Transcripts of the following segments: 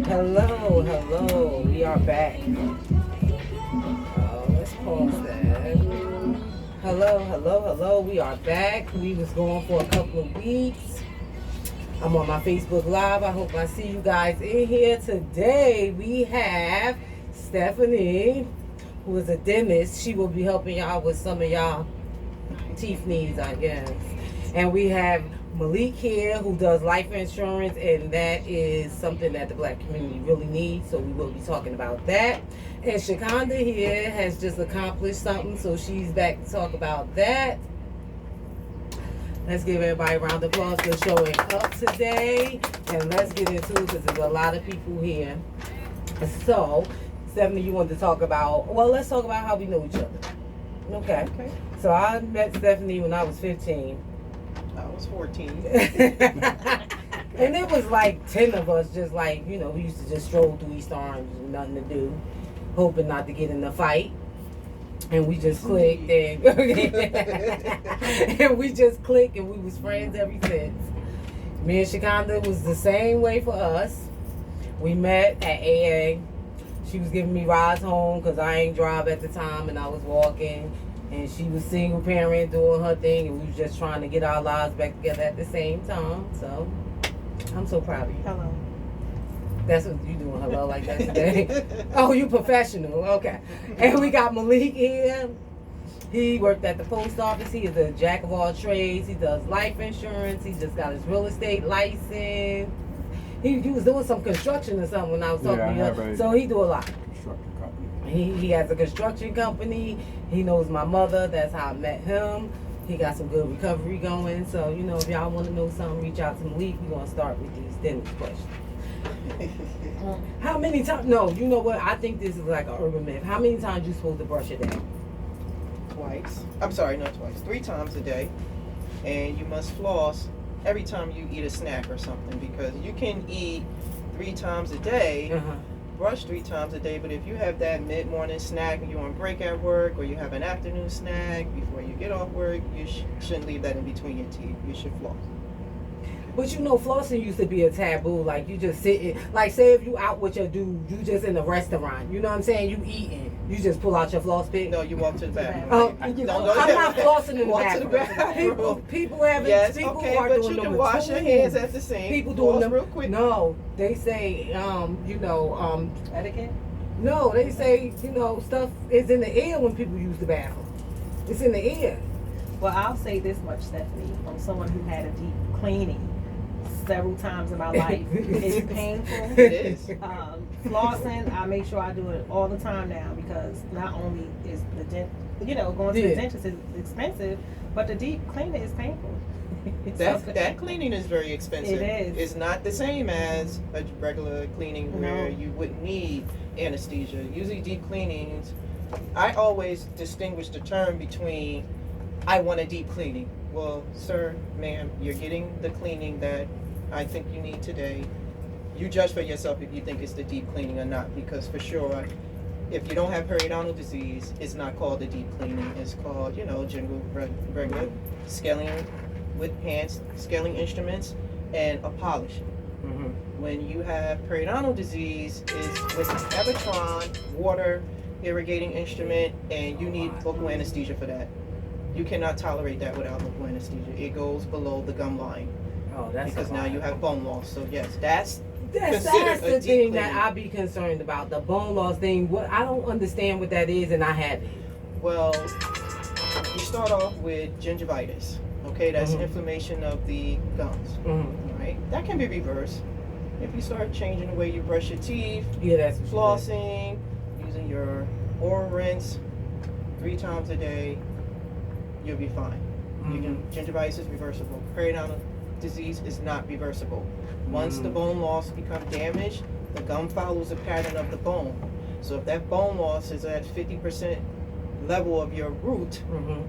Hello, hello. We are back. Let's pause that. Hello, hello, hello. We are back. We was gone for a couple of weeks. I'm on my Facebook Live. I hope I see you guys in here today. We have Stephanie, who is a dentist. She will be helping y'all with some of y'all teeth needs, I guess. And we have Malik here, who does life insurance, and that is something that the black community really needs, so we will be talking about that. And Shakanda here has just accomplished something, so she's back to talk about that. Let's give everybody a round of applause for showing up today, and let's get into it because there's a lot of people here. So, Stephanie, you wanted to talk about, well, let's talk about how we know each other. Okay. So I met Stephanie when I was 15. I was 14. And it was like 10 of us, just like, we used to just stroll through East Orange with nothing to do, hoping not to get in a fight. And we just clicked and, and we just clicked and we was friends ever since. Me and Shakanda was the same way for us. We met at AA. She was giving me rides home because I ain't drive at the time and I was walking. And she was single parent doing her thing, and we was just trying to get our lives back together at the same time. So, I'm so proud of you. Hello. That's what you doing, hello, like that today? Oh, you professional, okay. And we got Malik here. He worked at the post office. He is a jack of all trades. He does life insurance. He just got his real estate license. He was doing some construction or something when I was talking to you. So he do a lot. Construction company. He has a construction company. He knows my mother. That's how I met him. He got some good recovery going. So, if y'all want to know something, reach out to Malik. We're going to start with these dentist questions. How many times? No, you know what? I think this is like an urban myth. How many times you supposed to brush your teeth? Twice. I'm sorry, not twice. 3 times a day. And you must floss every time you eat a snack or something, because you can eat 3 times a day, brush 3 times a day, but if you have that mid-morning snack and you're on break at work, or you have an afternoon snack before you get off work, you shouldn't leave that in between your teeth. You should floss. But flossing used to be a taboo. Like, you just sitting, like, say if you out with your dude, you just in a restaurant, you know what I'm saying? You eating, you just pull out your floss pick. No, you walk to the bathroom. I'm not flossing in the walk to the bathroom. bathroom. People have it. Yes, people okay, are but doing you them can wash your hands at the same. People doing them real quick. No, they say, Etiquette? No, they say, stuff is in the air when people use the bathroom. It's in the air. Well, I'll say this much, Stephanie, from someone who had a deep cleaning several times in my life. It's painful. It is. Flossing, I make sure I do it all the time now, because not only is the going to the dentist is expensive, but the deep cleaning is painful. That cleaning is very expensive. It is. It's not the same as a regular cleaning where No. you wouldn't need anesthesia. Usually deep cleanings, I always distinguish the term between I want a deep cleaning. Well, sir, ma'am, you're getting the cleaning that I think you need today. You judge for yourself if you think it's the deep cleaning or not, because for sure, if you don't have periodontal disease, it's not called a deep cleaning. It's called, general regular scaling with hands, scaling instruments, and a polish. When you have periodontal disease, is with an Evitron water irrigating instrument, and you need local anesthesia for that. You cannot tolerate that without local anesthesia. It goes below the gum line. Oh, that's because now you have bone loss. So yes, that's that's considered the a thing deep that I be concerned about. The bone loss thing. What I don't understand what that is, and I have it. Well, you start off with gingivitis. Okay, that's inflammation of the gums. Right, that can be reversed if you start changing the way you brush your teeth. Yeah, that's flossing, using your oral rinse 3 times a day. You'll be fine. You can, gingivitis is reversible. Periodontal disease is not reversible. Once the bone loss becomes damaged, the gum follows the pattern of the bone. So if that bone loss is at 50% level of your root,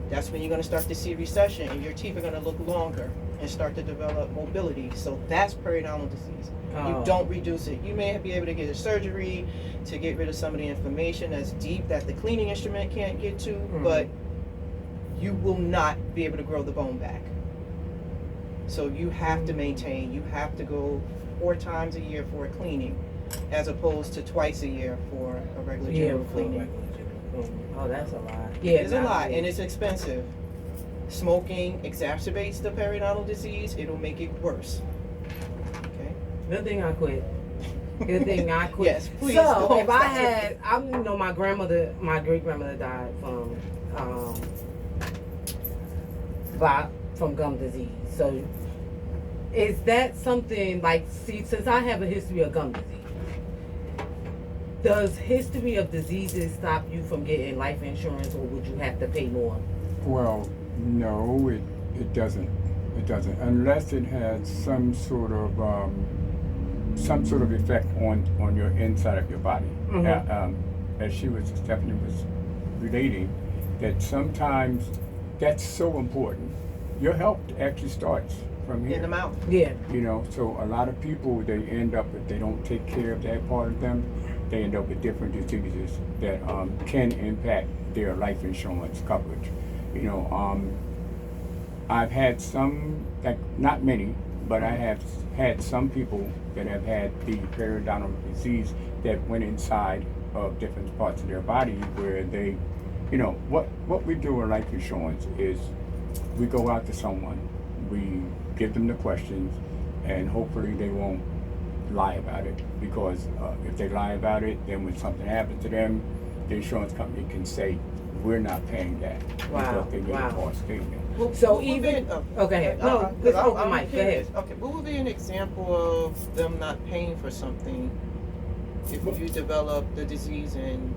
that's when you're going to start to see recession, and your teeth are going to look longer and start to develop mobility. So that's periodontal disease. You don't reduce it. You may be able to get a surgery to get rid of some of the inflammation that's deep that the cleaning instrument can't get to, but you will not be able to grow the bone back. So you have to maintain. You have to go 4 times a year for a cleaning. as opposed to twice a year for a regular Yeah, general for cleaning. regular general cleaning. Oh, that's a lot. Yeah, It's a not lot, me. and it's expensive. Smoking exacerbates the periodontal disease. It'll make it worse. Okay. Good thing I quit. Good thing I quit. Yes, please So don't if I stop. had, my grandmother, my great grandmother died from gum disease. So is that something like, see, since I have a history of gum disease, does history of diseases stop you from getting life insurance, or would you have to pay more? Well, no, it doesn't. It doesn't, unless it has some sort of effect on your inside of your body. Mhm. As Stephanie was relating, that sometimes that's so important. Your health actually starts from here. In the mouth. Yeah. You know, so a lot of people, they end up, if they don't take care of that part of them, they end up with different diseases that can impact their life insurance coverage. You know, I've had some, like not many, but I have had some people that have had the periodontal disease that went inside of different parts of their body where they, you know, what we do in life insurance is we go out to someone, we give them the questions, and hopefully they won't lie about it, because if they lie about it, then when something happens to them, the insurance company can say, we're not paying that. Wow, Because they made wow. a false statement. So What would even, be- okay, no, I'm let's open mic, go curious. ahead. Okay, what would be an example of them not paying for something if you develop the disease and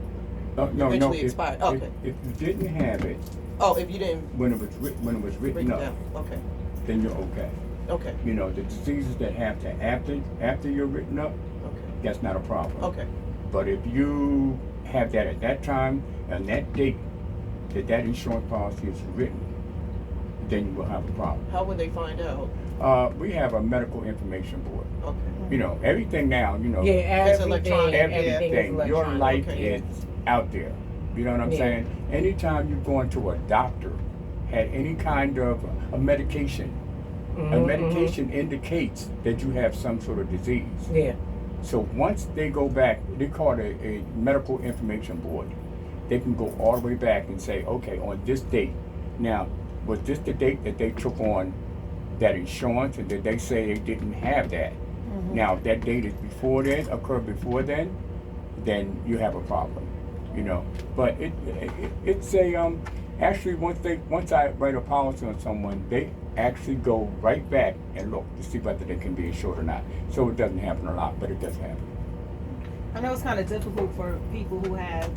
eventually expired? Okay. If you didn't have it If you didn't when it was written break it up, down? Okay. then you're okay. Okay. You know, the diseases that happen after you're written up, Okay. that's not a problem. Okay. But if you have that at that time and that date that insurance policy is written, then you will have a problem. How would they find out? We have a medical information board. Okay. You know, everything now, you know, Yeah, It's everything, electronic. everything is everything, your electronic. life Okay. is out there. You know what I'm Yeah. saying? Anytime you go into a doctor, had any kind of a medication, a Mhm, medication indicates that you have some sort of disease. mhm. Yeah. So once they go back, they call it a medical information board. They can go all the way back and say, okay, on this date. Now, was this the date that they took on that insurance, and did they say they didn't have that? Now, if that date is occurred before then you have a problem, you know. But it's a actually once I write a policy on someone, they actually go right back and look to see whether they can be insured or not. So it doesn't happen a lot, but it does happen. I know it's kind of difficult for people who have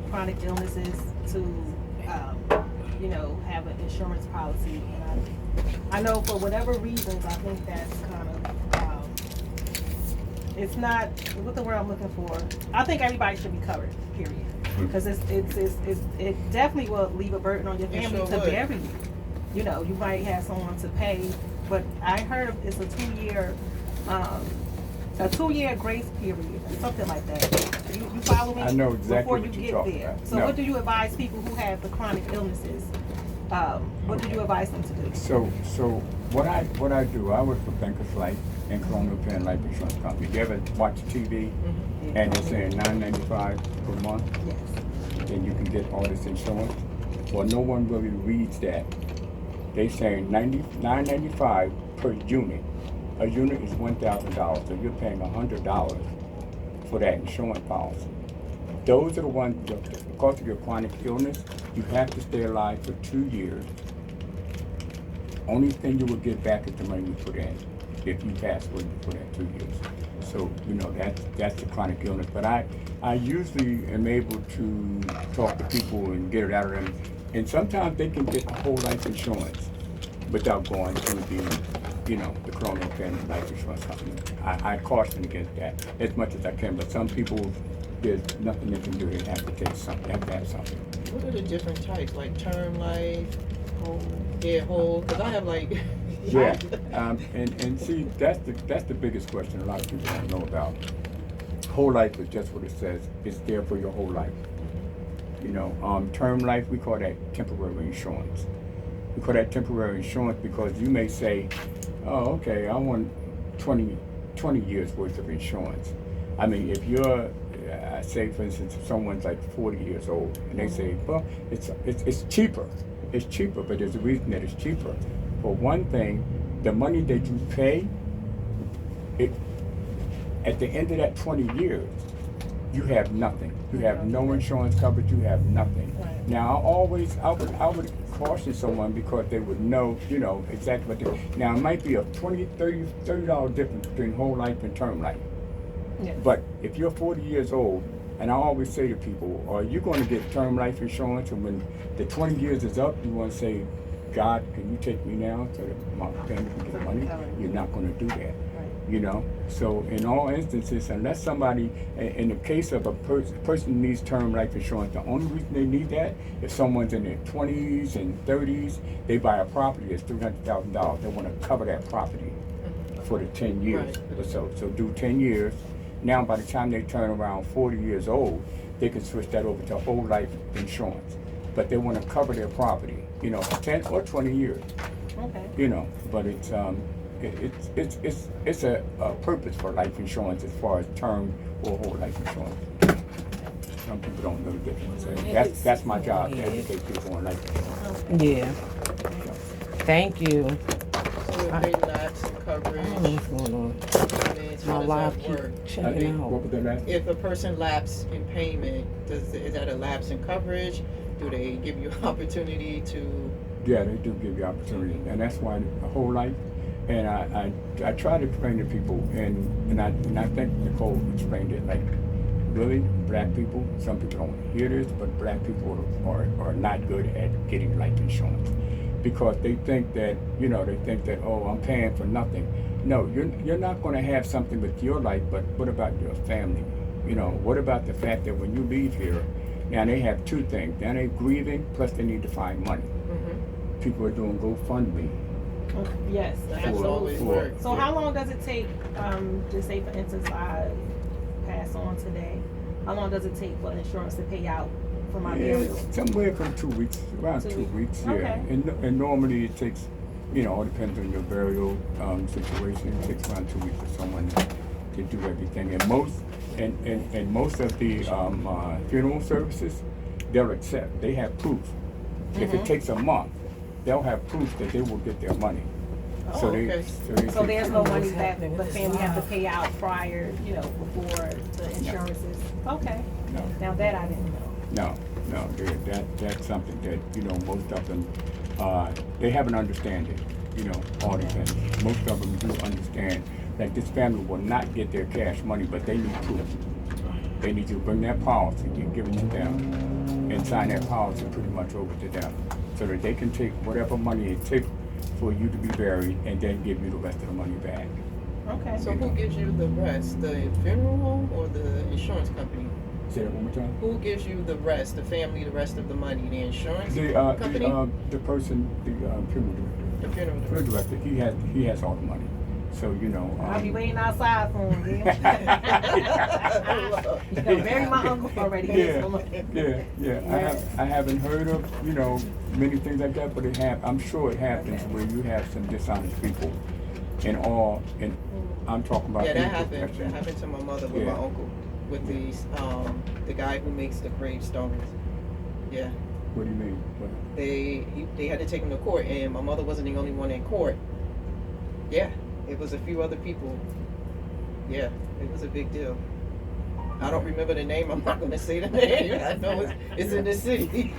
chronic illnesses to, have an insurance policy. And I know for whatever reasons, I think that's kind of, it's not, what the word I'm looking for? I think everybody should be covered, period. Because it definitely will leave a burden on your It family sure to would. bury you. You know, you might have someone to pay, but I heard it's a 2-year grace period, something like that. You follow me? I know exactly Before what you you're get talking there. about. So No. what do you advise people who have the chronic illnesses? What do you advise them to do? So what I do, I work for Bankers Life and Colonial Penn Life Insurance Company. You ever watch TV and it's saying $9.95 per month, Yes. and you can get all this insurance? Well, no one really reads that. They say $9.95 per unit. A unit is $1,000, so you're paying $100 for that insurance policy. Those are the ones that, because of your chronic illness, you have to stay alive for 2 years. Only thing you will get back is the money you put in if you pass away for that 2 years. So, you know, that's the chronic illness. But I usually am able to talk to people and get it out of them. And sometimes they can get whole life insurance without going through the Colonial Penn Life Insurance Company. I caution against that as much as I can. But some people, there's nothing they can do. They have to take something. They have to have something. What are the different types, like term life, whole? Because I have like. Yeah, and see, that's the biggest question a lot of people don't know about. Whole life is just what it says. It's there for your whole life. You know, term life, we call that temporary insurance. We call that temporary insurance because you may say, oh, okay, I want 20 years worth of insurance. I mean, if you're, say for instance, if someone's like 40 years old, and they say, well, it's cheaper. It's cheaper, but there's a reason that it's cheaper. For one thing, the money that you pay, it at the end of that 20 years, you have nothing. You have no insurance coverage. You have nothing. Right. Now, I would caution someone because they would know, exactly what they. Now, it might be a $30 difference between whole life and term life. Yes. But if you're 40 years old, and I always say to people, are you going to get term life insurance? And when the 20 years is up, you want to say, God, can you take me now so that my family can get money? You're not going to do that. So in all instances, unless somebody, in the case of a person needs term life insurance, the only reason they need that, if someone's in their 20s and 30s, they buy a property that's $300,000. They want to cover that property for the 10 years or so. So do 10 years. Now, by the time they turn around 40 years old, they can switch that over to whole life insurance. But they want to cover their property, 10 or 20 years. Okay. But it's a purpose for life insurance as far as term or whole life insurance. Some people don't know the difference. So that's my job, to educate people on life insurance. Yeah. Thank you. So if they lapse in coverage, I don't know what's going on. I mean, My how does live that keep work? checking What out. was the last? If a person lapses in payment, is that a lapse in coverage? Do they give you an opportunity to? Yeah, they do give you opportunity, and that's why the whole life. And I try to explain to people, and I think Nicole explained it, like, really, black people, some people don't hear this, but black people are not good at getting life insurance because they think that, oh, I'm paying for nothing. No, you're not going to have something with your life, but what about your family? What about the fact that when you leave here, now they have two things. Now they're grieving, plus they need to find money. Mm-hmm. People are doing GoFundMe. Yes, That's absolutely. always worked. So how long does it take, just say for instance, I pass on today, how long does it take for insurance to pay out for my burial? Somewhere from 2 weeks, around 2 weeks, yeah. Okay. And normally it takes, it depends on your burial situation. It takes around 2 weeks for someone to do everything. And most of the funeral services, they'll accept. They have proof. If it takes a month, they'll have proof that they will get their money. Oh, So okay. So there's no money What's that happening the with family this? have to pay out prior, before the insurances. Okay. No. Now that I didn't know. No, that's something that, most of them, they have an understanding, all the things. Most of them do understand that this family will not get their cash money, but they need proof. They need to bring that policy and give it to them and sign that policy pretty much over to them so that they can take whatever money it takes for you to be buried and then give you the rest of the money back. Okay. So who gives you the rest? The funeral home or the insurance company? Say that one more time. Who gives you the rest? The family, the rest of the money? The insurance company? The person, the funeral director. The funeral Funeral director. director, he has all the money. So, I'll be waiting outside for him. You can bury my uncle already. Yeah. I haven't heard of, many things like that, but I'm sure it happens where you have some dishonest people and I'm talking about. Yeah, that people happened. That happened to my mother with Yeah. my uncle, with the guy who makes the gravestones. Yeah. What do you mean? What? They had to take him to court, and my mother wasn't the only one in court. Yeah, it was a few other people. Yeah, it was a big deal. I don't remember the name. I'm not going to say the name. I know it's in the city.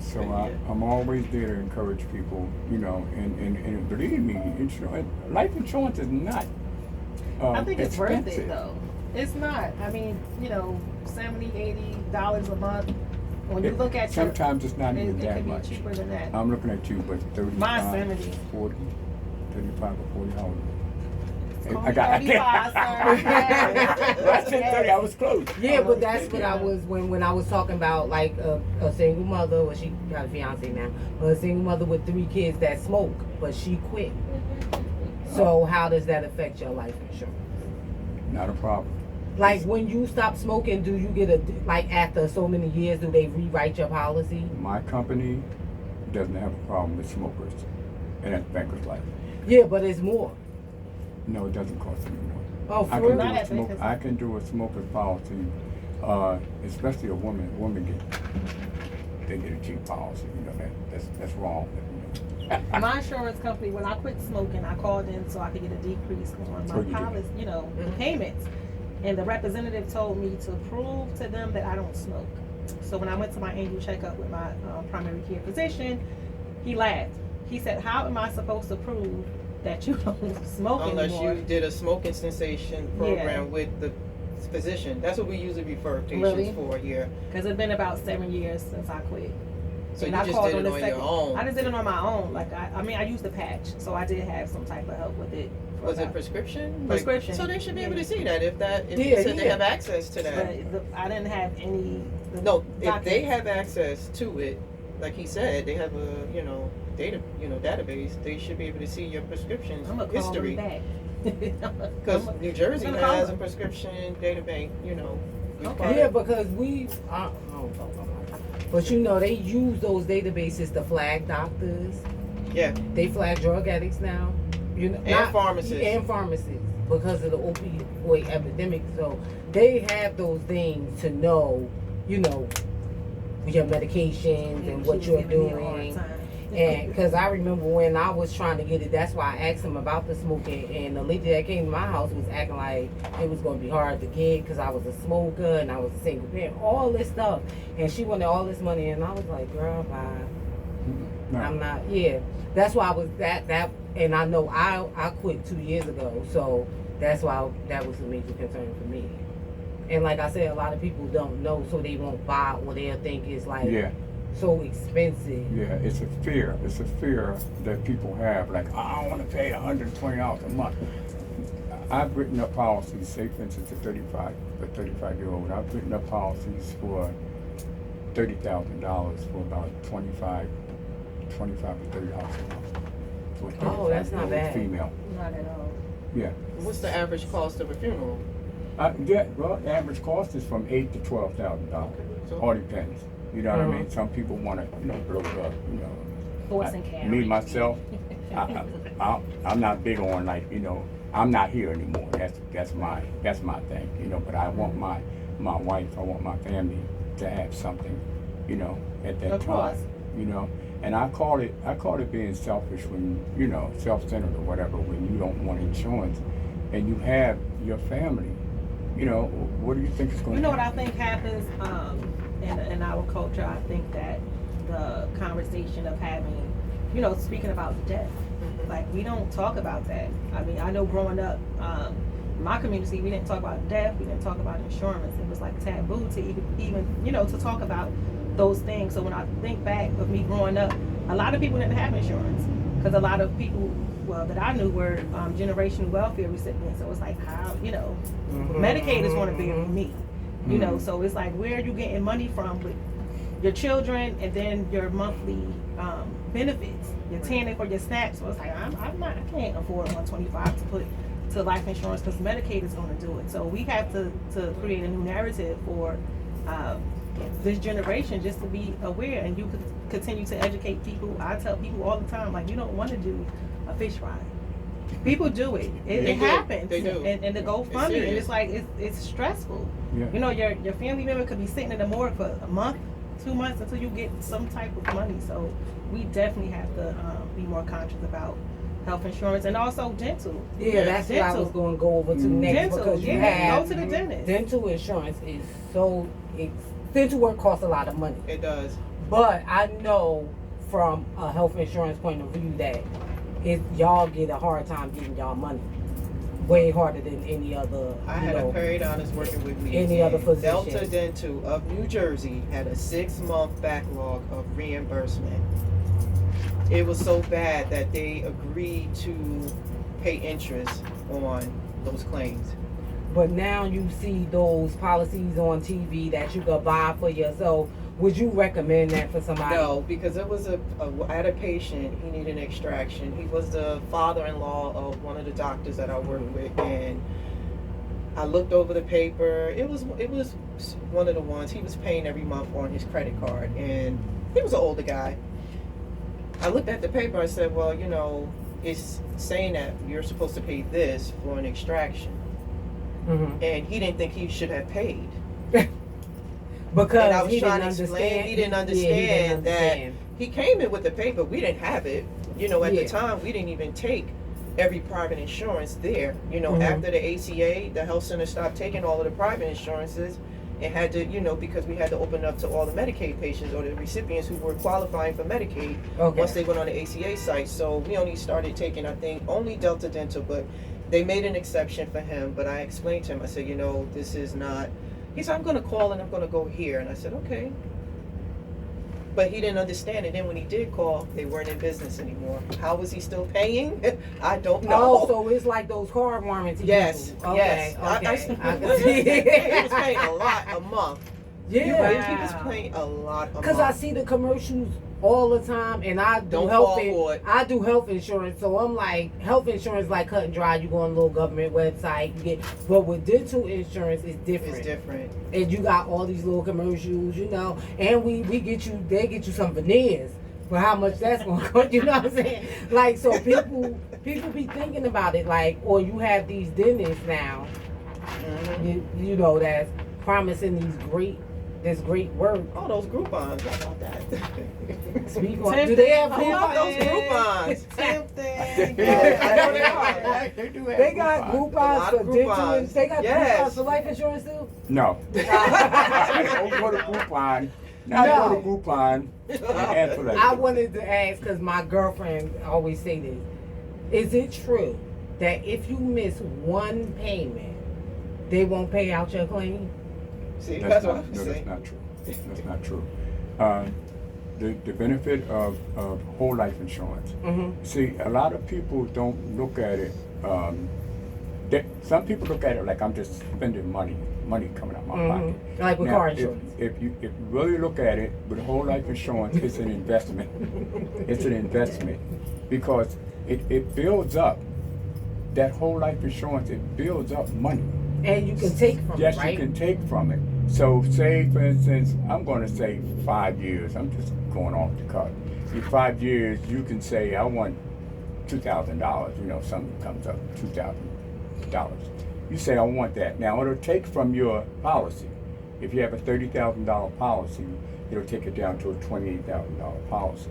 So I'm always there to encourage people, and believe me, life insurance is not I think it's worth expensive. it though. It's not. I mean, $70, $80 a month. When you look at sometimes it's not even it that could be much. cheaper than that. I'm looking at you, but 35, Mine's 70. 40, 35 or 40 hours. Call I me got 35, sir. I said 30, I was close. Yeah, but that's what I was when I was talking about like a single mother, well she got a fiance now, but a single mother with 3 kids that smoke, but she quit. So how does that affect your life insurance? Not a problem. Like when you stop smoking, do you get after so many years, do they rewrite your policy? My company doesn't have a problem with smokers, and that's Bankers Life. Yeah, but it's more. No, it doesn't cost any more. Oh, I for can real? do Not a at smoke. Baker's. I can do a smoker's policy, especially a woman. Women get a cheap policy. You know that's wrong. My insurance company, when I quit smoking, I called in so I could get a decrease on Oh, my you did? policy, you know, the Mhm. payments. And the representative told me to prove to them that I don't smoke. So when I went to my annual checkup with my primary care physician, he laughed. He said, "How am I supposed to prove that you don't smoke Unless anymore?" you did a smoking cessation program with the physician. That's what we usually refer patients Really? for here. Because it's been about 7 years since I quit. So And you I just called did on it the on your second- own. I just did it on my own. Like I mean, I used the patch, so I did have some type of help with it. for Was it about- prescription? Prescription. So they should be able Yeah. to see that if Yeah, you said they yeah. have access to that. I didn't have any. No, if they documents. have access to it, like he said, they have a database. They should be able to see your prescriptions I'm gonna call history. them back. Because New Jersey I'm gonna call has a them. prescription database. Okay. Yeah, because we, I don't know about that. But you know, they use those databases to flag doctors. Yeah. They flag drug addicts now. You know, And pharmacists. And pharmacists because of the opioid epidemic. So they have those things to know, you know, your medications and what She you're was giving me a hard doing. time. And because I remember when I was trying to get it, that's why I asked him about the smoking. And the lady that came to my house was acting like it was going to be hard to get because I was a smoker and I was a single parent, all this stuff. And she wanted all this money, and I was like, girl, bye. No. I'm not. Yeah, that's why I was that. And I know I quit 2 years ago, so that's why that was a major concern for me. And like I said, a lot of people don't know, so they won't buy, or they'll think it's like Yeah. so expensive. Yeah, it's a fear. It's a fear that people have. Like, I don't want to pay $120 a month. I've written up policies, say for instance, a 35-year-old. I've written up policies for $30,000 for about $25 to $30 a month. For a Oh, that's not 35-year-old bad. Female. Not at all. Yeah. What's the average cost of a funeral? Well, the average cost is from $8,000 to $12,000. So- All depends. You know what I Mhm. mean? Some people want to, blow it up. Horse and carriage. Me myself, I'm not big on I'm not here anymore. That's my thing. But I want my wife, I want my family to have something, at that Of time. course. And I call it being selfish when self-centered or whatever, when you don't want insurance and you have your family. What do you think is going to You know what I happen? think happens in our culture? I think that the conversation of having, speaking about death, like we don't talk about that. I mean, I know growing up, in my community, we didn't talk about death, we didn't talk about insurance. It was like taboo to even to talk about those things. So when I think back of me growing up, a lot of people didn't have insurance because a lot of people, that I knew were generational welfare recipients. So it's like how, Medicaid is going to bury me, so it's like, where are you getting money from with your children and then your monthly benefits, your TANF or your SNAP? So it's like, I can't afford $125 to put to life insurance because Medicaid is going to do it. So we have to create a new narrative for this generation just to be aware, and you could continue to educate people. I tell people all the time, like, you don't want to do a fish fry. People do it. It They do. happens. They do. And the GoFundMe, and serious. it's like it's stressful. Yeah. Your family member could be sitting in the morgue for a month, 2 months until you get some type of money. So we definitely have to be more conscious about health insurance and also dental. Yeah, that's what I was going to go over to next Dental, because you yeah, have go to the dentist. dental insurance is dental work costs a lot of money. It does. But I know from a health insurance point of view that y'all get a hard time getting y'all money. Way harder than any other, I had a periodontist working with me. any other and physician. Delta Dental of New Jersey had a 6-month backlog of reimbursement. It was so bad that they agreed to pay interest on those claims. But now you see those policies on TV that you can buy for yourself. Would you recommend that for somebody? No, because it was I had a patient, he needed an extraction. He was the father-in-law of one of the doctors that I work with, and I looked over the paper. It was one of the ones he was paying every month on his credit card, and he was an older guy. I looked at the paper, I said, well, it's saying that you're supposed to pay this for an extraction. Mhm. and he didn't think he should have paid. Because And I was he trying didn't to explain, understand. he didn't Yeah, understand that understand. he came in with the paper. We didn't have it. You know, at Yeah. the time, we didn't even take every private insurance there. You know, Mhm. after the ACA, the health center stopped taking all of the private insurances and had to, you know, because we had to open up to all the Medicaid patients or the recipients who were qualifying for Medicaid Okay. once they went on the ACA site. So we only started taking, I think, only Delta Dental, but they made an exception for him. But I explained to him, I said, you know, this is not. He said, I'm going to call and I'm going to go here. And I said, okay. But he didn't understand it. Then when he did call, they weren't in business anymore. How was he still paying? I don't know. Oh, so it's like those car warranty. Yes, people. yes. Okay, okay. I can He see. was paying a lot a month. Yeah. He was paying a lot a month. Because I see the commercials all the time, and I do Don't health. fall for it. I do health insurance, so I'm like, health insurance like cut and dry. You go on a little government website, you get. But with dental insurance, it's different. It's different. And you got all these little commercials, you know. And we get you. They get you some veneers for how much that's going to cost. You know what I'm saying? Like, so people be thinking about it, like, or you have these dentists now. Mm-hmm. You know, that's promising this great work. Oh, those Groupons. How about that? Speak on. Do they have How about those Groupons? Tempting. Yeah, I know they are. They do have They got Groupon. A Groupons lot for of dental. Groupons. They got Yes. Groupons for life insurance too. No. Don't go to Groupon. Not No. go to Groupon and ask for that. I wanted to ask because my girlfriend always say this. Is it true that if you miss one payment, they won't pay out your claim? See, That's that's what not, I'm no, saying. that's not true. That's not true. The benefit of whole life insurance. Mm-hmm. See, a lot of people don't look at it. Some people look at it like I'm just spending money coming out my pocket. Like with Now, car insurance. If you really look at it, with whole life insurance, it's an investment. It's an investment because it builds up. That whole life insurance, it builds up money. And you can take from Yes, it, right? you can take from it. So say, for instance, I'm going to say 5 years. I'm just going off the cuff. In 5 years, you can say, I want $2,000. You know, something comes up, $2,000. You say, I want that. Now, it'll take from your policy. If you have a $30,000 policy, it'll take it down to a $28,000 policy.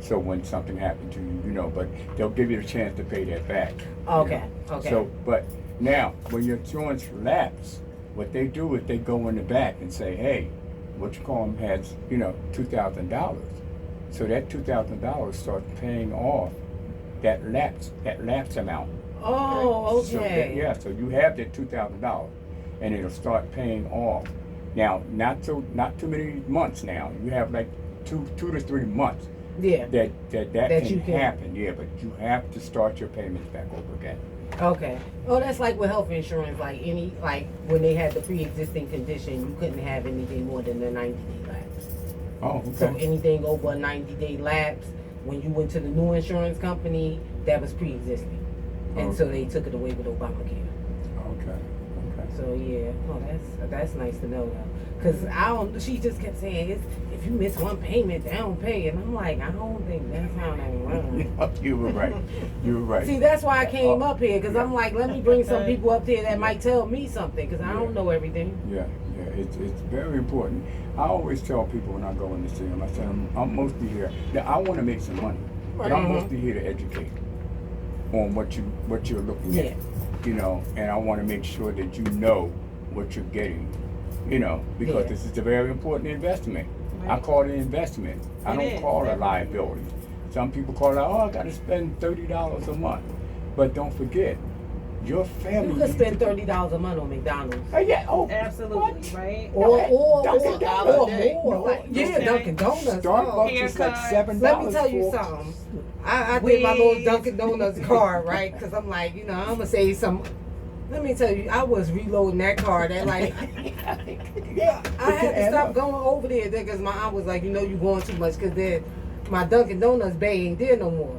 So when something happened to you, you know, but they'll give you the chance to pay that back. you Okay, know. okay. So, but now, when your insurance lapses, what they do is they go in the back and say, hey, what you call them has, you know, $2,000. So that $2,000 starts paying off that lapse amount. Oh, So okay. so you have that $2,000, and it'll start paying off. Now, not too many months now. You have like two to 3 months Yeah. that That you can can- happen. Yeah, but you have to start your payments back over again. Okay. Oh, that's like with health insurance. Like when they had the pre-existing condition, you couldn't have anything more than a 90-day lapse. Oh, So okay. anything over a 90-day lapse, when you went to the new insurance company, that was pre-existing, and so they took it away with Obamacare. Okay. So yeah, oh that's nice to know though, cause I don't. She just kept saying if you miss one payment, they don't pay, and I'm like, I don't think that's how they run. You were right. You were right. See, that's why I came up here, cause Yeah. I'm like, let me bring some people up here that might tell me something, cause I don't know everything. Yeah, it's very important. I always tell people when I go in to see them, I say, I'm mostly here. Now, I want to make some money, but I'm Mhm. mostly here to educate on what you're looking Yeah. at. You know, and I want to make sure that you know what you're getting. You know, because Yeah. this is a very important investment. I Right. call it an investment. I It don't is, call it a definitely. liability. Some people call it, oh, I got to spend $30 a month. But don't forget, your family. You could spend $30 a month on McDonald's. Yeah. Oh, Absolutely, what? right? Or Dunkin' Donuts. more. No, Like, yeah, okay. Dunkin' Donuts. Starbucks is like Haircut. $7. Let me tell you for- something. I did my little Wigs. Dunkin' Donuts card, right? Because I'm like, you know, I'm going to say some. Let me tell you, I was reloading that card at like, Yeah. I had to stop going over there because my aunt was like, you know, you going too much because then my Dunkin' Donuts bay ain't there no more.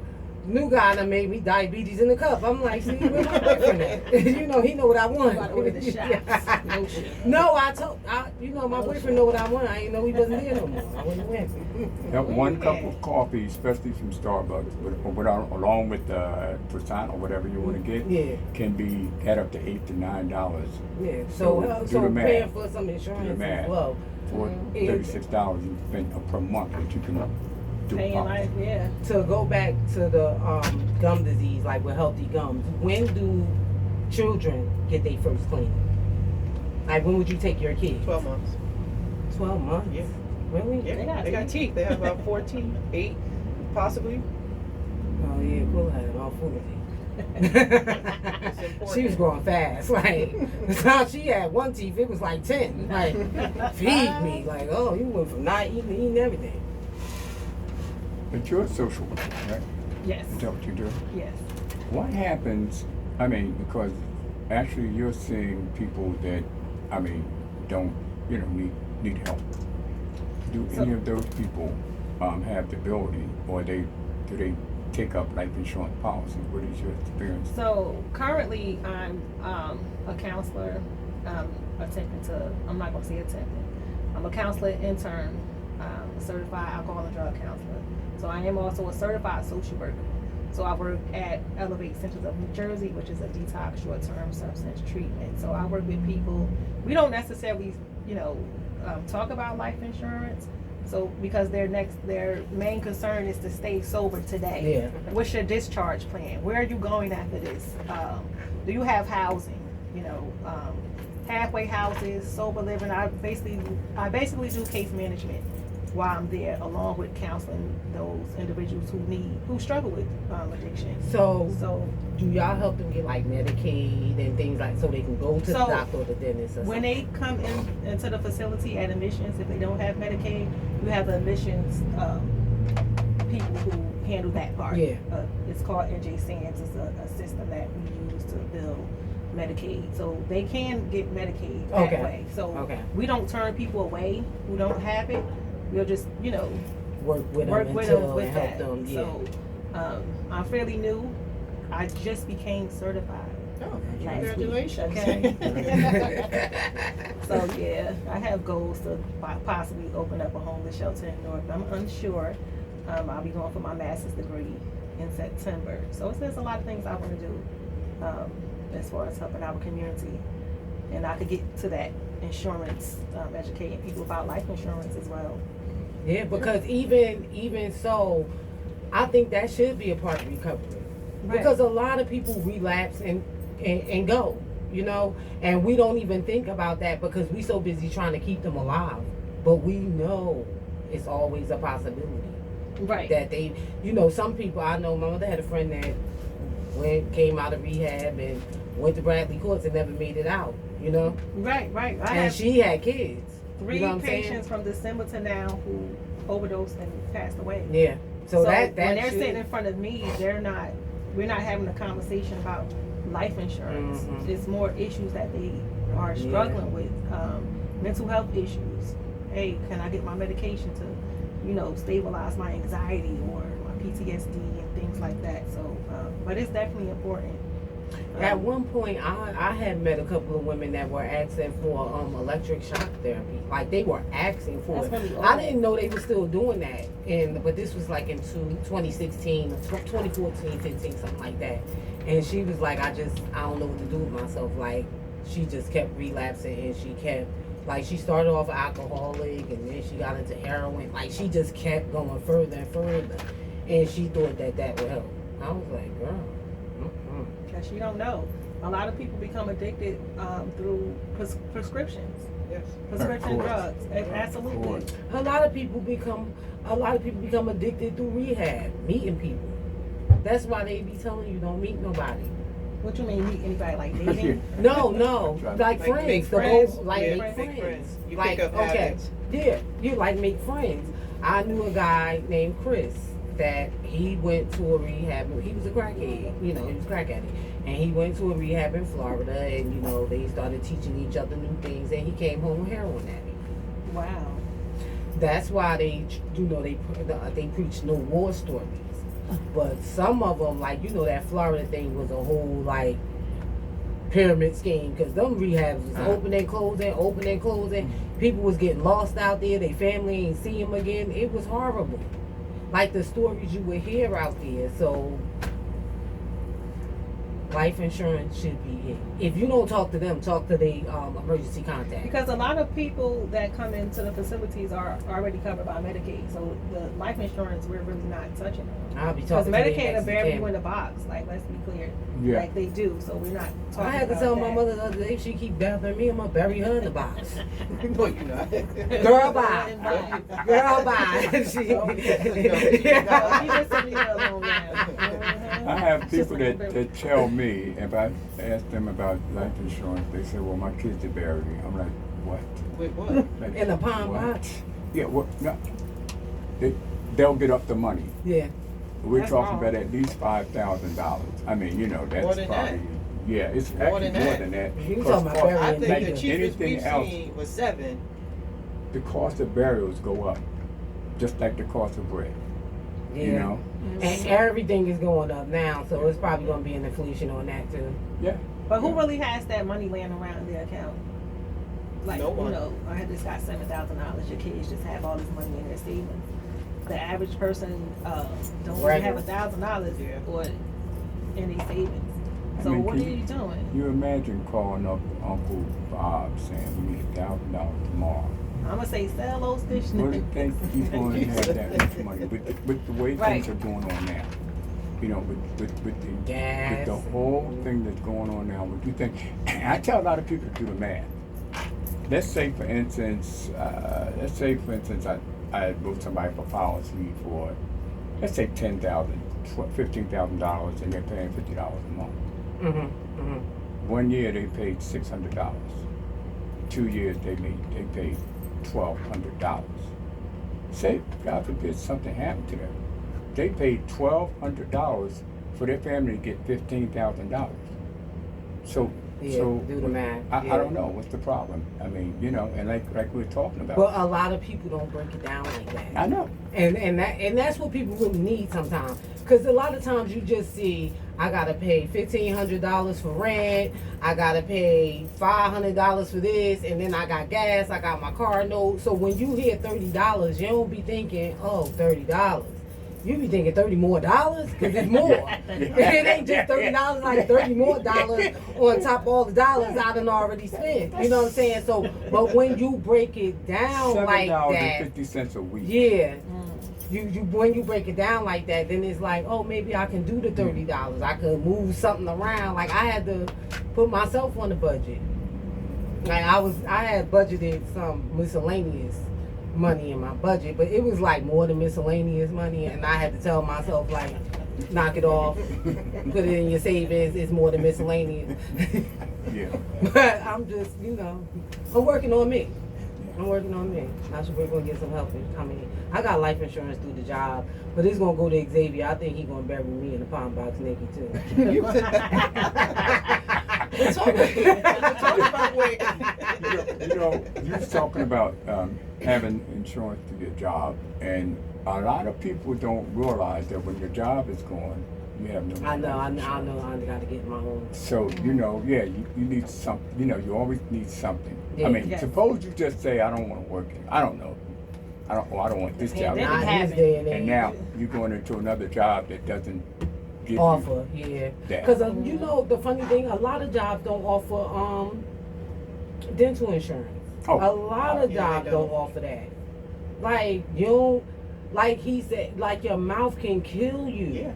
New guy done made me diabetes in the cup. I'm like, see, where my boyfriend at? You know, he know what I want. You gotta order the shots. No shit. No, my boyfriend know what I want. I ain't know he wasn't there no more. I wouldn't win. That one cup of coffee, especially from Starbucks, along with the croissant or whatever you want to get, Yeah. can be add up to $8 to $9 Yeah. So, So do the math. paying for some Do the insurance math. as well. for $36 you spend per month that you can do. Paying like, yeah. To go back to the gum disease, like with healthy gums, when do children get their first cleaning? Like, when would you take your kids? 12 months. 12 months? Yeah. Really? Yeah, they got teeth. They have about 14, 8, possibly. Oh, yeah, cool had it all full of It's teeth. important. She was growing fast. Like, the time she had one teeth, it was like 10. Like, feed me. Like, oh, you went from not eating to eating everything. But you're a social worker, right? Yes. Is that what you do? Yes. What happens, I mean, because actually you're seeing people that, I mean, don't, need help. Do So- any of those people have the ability, or do they take up life insurance policies? What is your experience? So currently, I'm a counselor, I'm not going to say attempting. I'm a counselor intern, a certified alcohol and drug counselor. So I am also a certified social worker. So I work at Elevate Centers of New Jersey, which is a detox short-term substance treatment. So I work with people. We don't necessarily, talk about life insurance. So because their main concern is to stay sober today. Yeah. What's your discharge plan? Where are you going after this? Do you have housing? Halfway houses, sober living. I basically do case management while I'm there, along with counseling those individuals who struggle with addiction. So, So do y'all help them get like Medicaid and things like so they can go to the So, doctor or the dentist or when something? they come into the facility at admissions, if they don't have Medicaid, you have the admissions people who handle that part. Yeah. It's called NJ SAMS. It's a system that we use to bill Medicaid. So they can get Medicaid that Okay. way. So Okay. we don't turn people away who don't have it. We'll just, Work with work them with until them with and help that. them. Yeah. So I'm fairly new. I just became certified. Oh, Last week, congratulations. okay. So yeah, I have goals to possibly open up a homeless shelter in North. I'm unsure. I'll be going for my master's degree in September. So there's a lot of things I want to do as far as helping our community, and I could get to that insurance, educating people about life insurance as well. Yeah, because even so, I think that should be a part of recovery. Right. Because a lot of people relapse and go, and we don't even think about that because we so busy trying to keep them alive. But we know it's always a possibility Right. that they, some people I know. My mother had a friend that came out of rehab and went to Bradley Courts and never made it out. Right. I And have she had kids. 3 you know what I'm saying? patients from December to now who overdosed and passed away. Yeah. So that when they're should- sitting in front of me, we're not having a conversation about life insurance. Mhm. It's more issues that they are struggling with, mental health issues. Hey, can I get my medication to, stabilize my anxiety or my PTSD and things like that? So, but it's definitely important. At one point, I had met a couple of women that were asking for electric shock therapy. Like they were asking for That's it. really I old. didn't know they were still doing that. But this was like in 2016, 2014, 15, something like that. And she was like, I don't know what to do with myself. Like she just kept relapsing and she started off alcoholic and then she got into heroin. Like she just kept going further and further. And she thought that would help. I was like, girl. Because you don't know. A lot of people become addicted through prescriptions, Yes. prescription course. drugs. Absolutely. course. A lot of people become addicted through rehab, meeting people. That's why they be telling you don't meet nobody. What you mean, meet anybody like dating? No, like Like friends. make The friends. whole- like Yeah, make make friends. friends. You like pick up okay, habits. yeah, you like make friends. I knew a guy named Chris that he went to a rehab. He was a crackhead, he was a crack addict, and he went to a rehab in Florida, and they started teaching each other new things, and he came home with heroin addict. Wow. That's why they preach no war stories. But some of them, like, you know, that Florida thing was a whole, like, pyramid scheme. Because them rehabs was opening, closing. People was getting lost out there. Their family ain't see them again. It was horrible. Like the stories you would hear out there. So, life insurance should be it. If you don't talk to them, talk to the emergency contact. Because a lot of people that come into the facilities are already covered by Medicaid. So the life insurance, we're really not touching them. I'll be Because talking to Medicaid will the bury you family. in a box. Like, let's be clear. Yeah. Like they do. So we're not talking I had to about tell that. my mother the other day, she keep bothering me, I'm gonna bury her in the box. No, you're not. Girl, bye. Girl, bye. She, No, you just leave her alone now. I have It's just people like that tell me, if I ask them about life insurance, they say, well, my kids are buried. I'm like, what? Wait, what? Like, In a pine what? box? Yeah, what? No. They'll get up the money. Yeah. We're That's talking wrong. about at least $5,000. I mean, you know, that's More than probably, that. yeah, it's More actually than more that. than that. You Because talking about cost- burying I think like the cheapest anything we've else, seen was 7. the cost of burials go up, just like the cost of bread. Yeah. You know? And everything is going up now, so it's probably gonna be an inflation on that too. Yeah. But who really has that money laying around in their account? Like, No one. you know, I just got $7,000. Your kids just have all this money in their savings. The average person don't really have $1,000 Yeah. or in their savings. I So mean, what can are you doing? You imagine calling up Uncle Bob saying we need $1,000 tomorrow. I'm gonna say sell those fish. What do you think he's going to have that much money with the way Right. things are going on now? You know, with the Gas. whole thing that's going on now. What do you think? I tell a lot of people to do the math. Let's say, for instance, I booked somebody for policy for, let's say $10,000, $15,000, and they're paying $50 a month. Mm-hmm. 1 year they paid $600. 2 years they paid $1,200. Say, God forbid, something happened to them. They paid $1,200 for their family to get $15,000. So, Yeah, so do the math. I Yeah. don't know what's the problem. I mean, you know, and like we were talking about. But a lot of people don't break it down like that. I know. And that's what people really need sometimes. Because a lot of times you just see, I gotta pay $1,500 for rent, I gotta pay $500 for this, and then I got gas, I got my car note. So when you hear $30, you don't be thinking, oh, $30. You be thinking $30 more dollars, because it's more. It ain't just $30, like $30 more dollars on top of all the dollars I done already spent. You know what I'm saying? So, but when you break it down like that, $7.50 a week. yeah. You when you break it down like that, then it's like, oh, maybe I can do the $30. I could move something around. Like I had to put myself on the budget. Like I had budgeted some miscellaneous money in my budget, but it was like more than miscellaneous money, and I had to tell myself like, knock it off, put it in your savings. It's more than miscellaneous. Yeah. But I'm just, you know, I'm working on me. We're gonna get some help. I mean, I got life insurance through the job, but it's gonna go to Xavier. I think he's gonna bury me in the pine box naked too. You- We're talking about wait. You know, you was talking about having insurance through your job, and a lot of people don't realize that when your job is gone, you have no. I know. insurance. I gotta get my own. So you know, yeah, you need something. You know, you always need something. Yeah. I mean, Yes. suppose you just say, I don't want to work. I don't know. I don't want this job. Pandemic Not in this happened. day and age. And now you're going into another job that doesn't give Offer, yeah. that. Because you know the funny thing, a lot of jobs don't offer dental insurance. Oh. A lot of Yeah, jobs they don't don't. offer that. Like you don't, like he said, like your mouth can kill you. Yeah.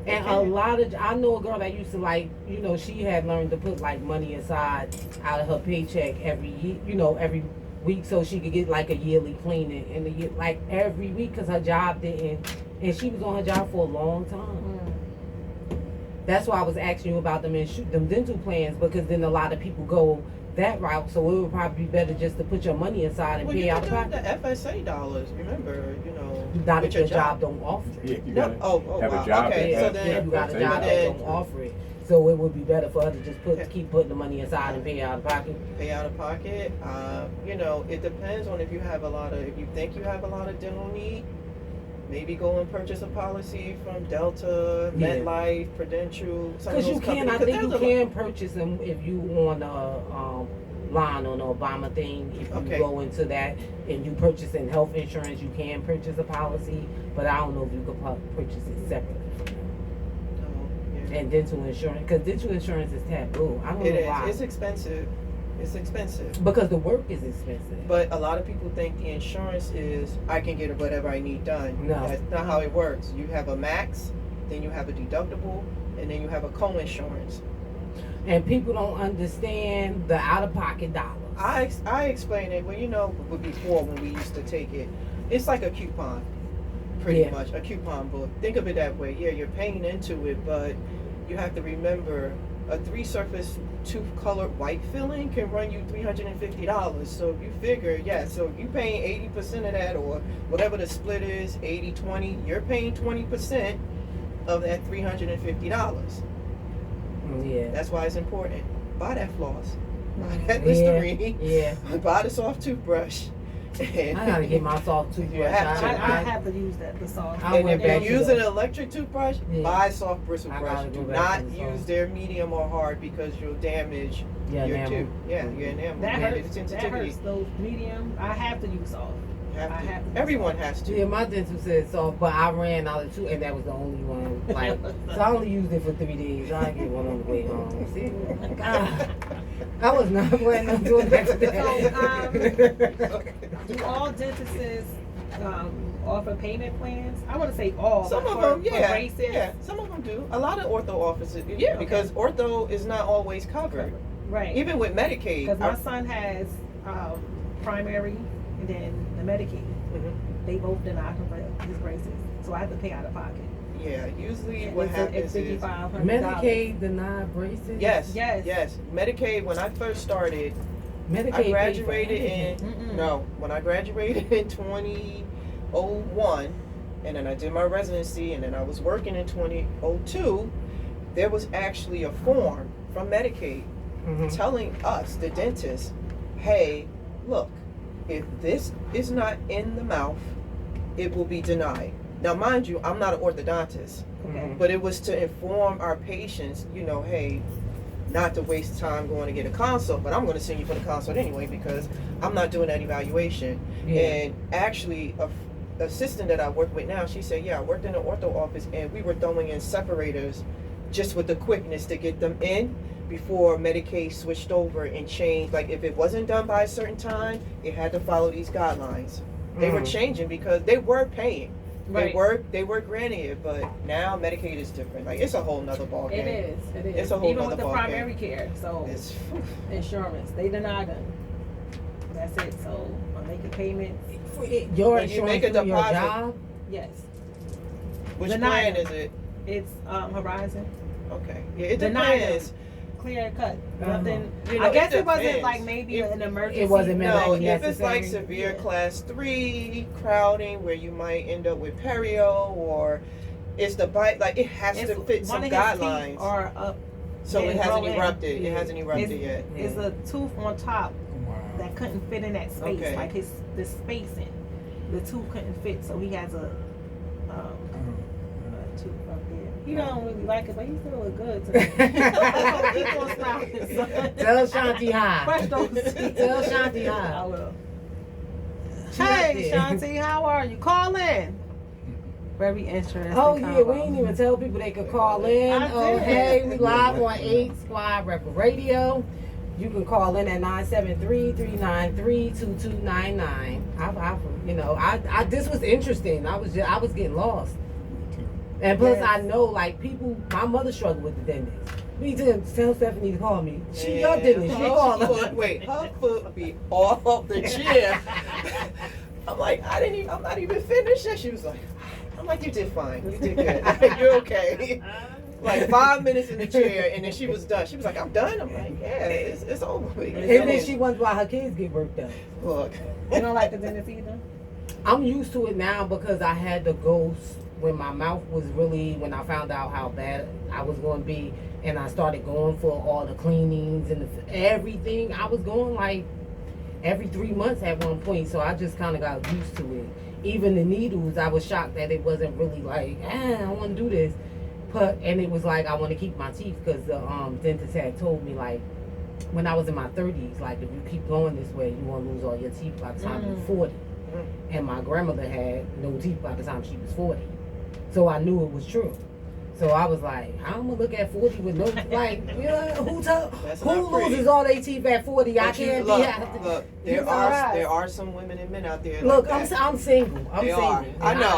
And a lot of, I know a girl that used to like, you know, she had learned to put like money aside out of her paycheck every year, you know, every week, so she could get like a yearly cleaning and like every week, because her job didn't, and she was on her job for a long time. That's why I was asking you about them dental plans, because then a lot of people go that route, so it would probably be better just to put your money aside and Well, pay you out can of do pocket. the FSA dollars. Remember, you know, Not with if your job don't offer it. Yeah, you No. gotta Oh, have wow. a job Okay, that so has then- Yeah, that. you got a Say job that. that don't offer it. So it would be better for her to just keep putting the money aside and pay out of pocket. pay out of pocket. You know, it depends on if you think you have a lot of dental need. maybe go and purchase a policy from Delta, Yeah. MetLife, Prudential. Some of Because you those can, companies. I 'Cause think you there's a lot- can purchase them if you on the line on the Obama thing. If you Okay. go into that and you purchase in health insurance, you can purchase a policy. But I don't know if you could purchase it separately. No, yeah. And dental insurance, because dental insurance is taboo. I don't It know is. why. It's expensive. It's expensive. Because the work is expensive. But a lot of people think the insurance is I can get whatever I need done. No. That's not how it works. You have a max, then you have a deductible, and then you have a co-insurance. And people don't understand the out-of-pocket dollars. I explain it, well, you know, before when we used to take it, it's like a coupon, pretty Yeah. much, a coupon book. Think of it that way. Yeah, you're paying into it, but you have to remember a 3-surface tooth-colored white filling can run you $350. So if you figure, yeah, so if you're paying 80% of that or whatever the split is, 80-20, you're paying 20% of that $350. Yeah. That's why it's important. Buy that floss. Buy that Yeah. Listerine. Yeah. Buy the soft toothbrush. I gotta get my soft toothbrush. You have to. I have to use the soft. I And went if you're back to using the- an electric toothbrush, Yeah. buy soft bristle I brush. gotta Do go back not to the use soft. their medium or hard because you'll damage Yeah, your enamel. tooth. Yeah, your enamel. That Yeah, hurts. the That sensitivity. hurts. Those medium. I have to use soft. Have I to. have to do Everyone soft. has to. Yeah, my dental said soft, but I ran out of two, and that was the only one. Like, so I only used it for 3 days. I didn't get one on the way home. See, God, I was not planning on doing that today. Do all dentists offer payment plans? I want to say all. Some but of for- them, for yeah, braces, yeah. Some of them do. A lot of ortho offices, yeah, Okay. because ortho is not always covered. Right. Even with Medicaid. Because my our- son has primary and then the Medicaid. Mhm. They both deny him for his braces, so I have to pay out of pocket. Yeah, usually And what it's happens is $5,500. Medicaid denied braces. yes, Yes. yes. Medicaid. When I first started, Medicaid. I paid for graduated in everything. no. When I graduated in 2001, and then I did my residency, and then I was working in 2002. There was actually a form from Medicaid Mhm. telling us, the dentists, hey, look, if this is not in the mouth, it will be denied. Now, mind you, I'm not an orthodontist, Mhm. but it was to inform our patients, you know, hey, not to waste time going to get a consult, but I'm going to send you for the consult anyway because I'm not doing that evaluation. Yeah. And actually, a assistant that I work with now, she said, yeah, I worked in an ortho office and we were throwing in separators just with the quickness to get them in before Medicaid switched over and changed. Like if it wasn't done by a certain time, it had to follow these guidelines. They were Mm. changing because they were paying. Right. They were granting it, but now Medicaid is different. Like it's a whole nother ball game. It is. It is. It's a whole Even nother with the ball primary care, so It's insurance, they deny them. That's it. So I'm making payments. Your When you insurance make a through your deposit- job. Yes, which Denied plan them. is it? it's Horizon, Okay. Yeah, it Denied depends. clear cut. Uh-huh. Nothing. You know, I guess it it wasn't depends. like maybe If- an emergency. It wasn't meant No, like if it's like necessary. severe Yeah. class 3 crowding where you might end up with perio or it's the bite, like it has It's to fit some one of his teeth guidelines. are up. So yeah, it hasn't grow in. erupted. Yeah. It hasn't erupted yet. It's a tooth on top Wow. that couldn't fit in that space. Okay. Like the spacing, the tooth couldn't fit, so he has a tooth up there. He don't really like it, but he still look good to me. Keep on smiling, son. Tell Shanti hi. Brush those teeth. Tell Shanti I hi. will. She up Hey, there. Shanti, how are you? Call in. Very interesting. Oh yeah, we didn't even tell people they could call in. I Oh did. hey, we live on 8 Squad Rep Radio. You can call in at 973-393-2299. I this was interesting. I was getting lost. And plus Yes. I know like people, my mother struggled with the dentist. We didn't tell Stephanie to call me. She your dentist. She Her called foot, wait, her foot be off the chair. I'm like, I'm not even finished. And she was like, I'm like, you did fine. You did good. You're okay. Like 5 minutes in the chair, and then she was done. She was like, I'm done. I'm like, yeah, it's over. And then she wonders why her kids get worked up. Look. You don't like the dentist either? I'm used to it now because I had to go when my mouth was really, when I found out how bad I was going to be, and I started going for all the cleanings and everything. I was going like every 3 months at one point, so I just kind of got used to it. even the needles, I was shocked that it wasn't really like, I want to do this. But and it was like I want to keep my teeth because the dentist had told me like when I was in my 30s, like if you keep going this way, you won't lose all your teeth by the time you're 40. And my grandmother had no teeth by the time she was 40, so I knew it was true. So I was like, how I'm gonna look at 40 with no, like, you know, who loses all their teeth at 40? I can't look, there are some women and men out there. Look, like I'm single. I'm single. Are. I know.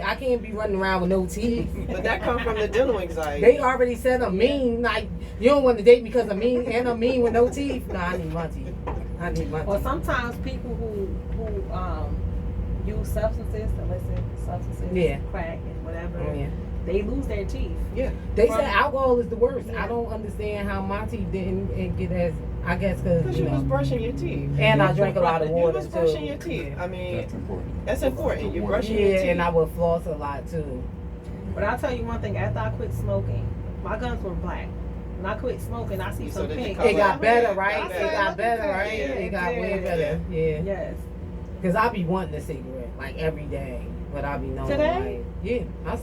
I can't be running around with no teeth. But that comes from the dental anxiety. They already said I'm mean. Like, you don't want to date me because I'm mean and I'm mean with no teeth. No, I need my teeth. I need my teeth. Well, sometimes people who use substances, illicit substances, Yeah. crack and whatever, Yeah. they lose their teeth. Yeah. They said alcohol is the worst. Yeah. I don't understand how my teeth didn't get as, I guess because, Because you was brushing your teeth. and I drank a lot of You water was brushing too. your teeth. I mean, That's important. that's important. You're brushing Yeah, your teeth. and I would floss a lot too. But I'll tell you one thing, after I quit smoking, my gums were black. When I quit smoking, I see So some did you pink. color It got better, right? Got It better. got better, right? Yeah, It got way did. better. Yeah. Yes. Because I be wanting a cigarette, like every day. But I be knowing, Today? like, yeah, I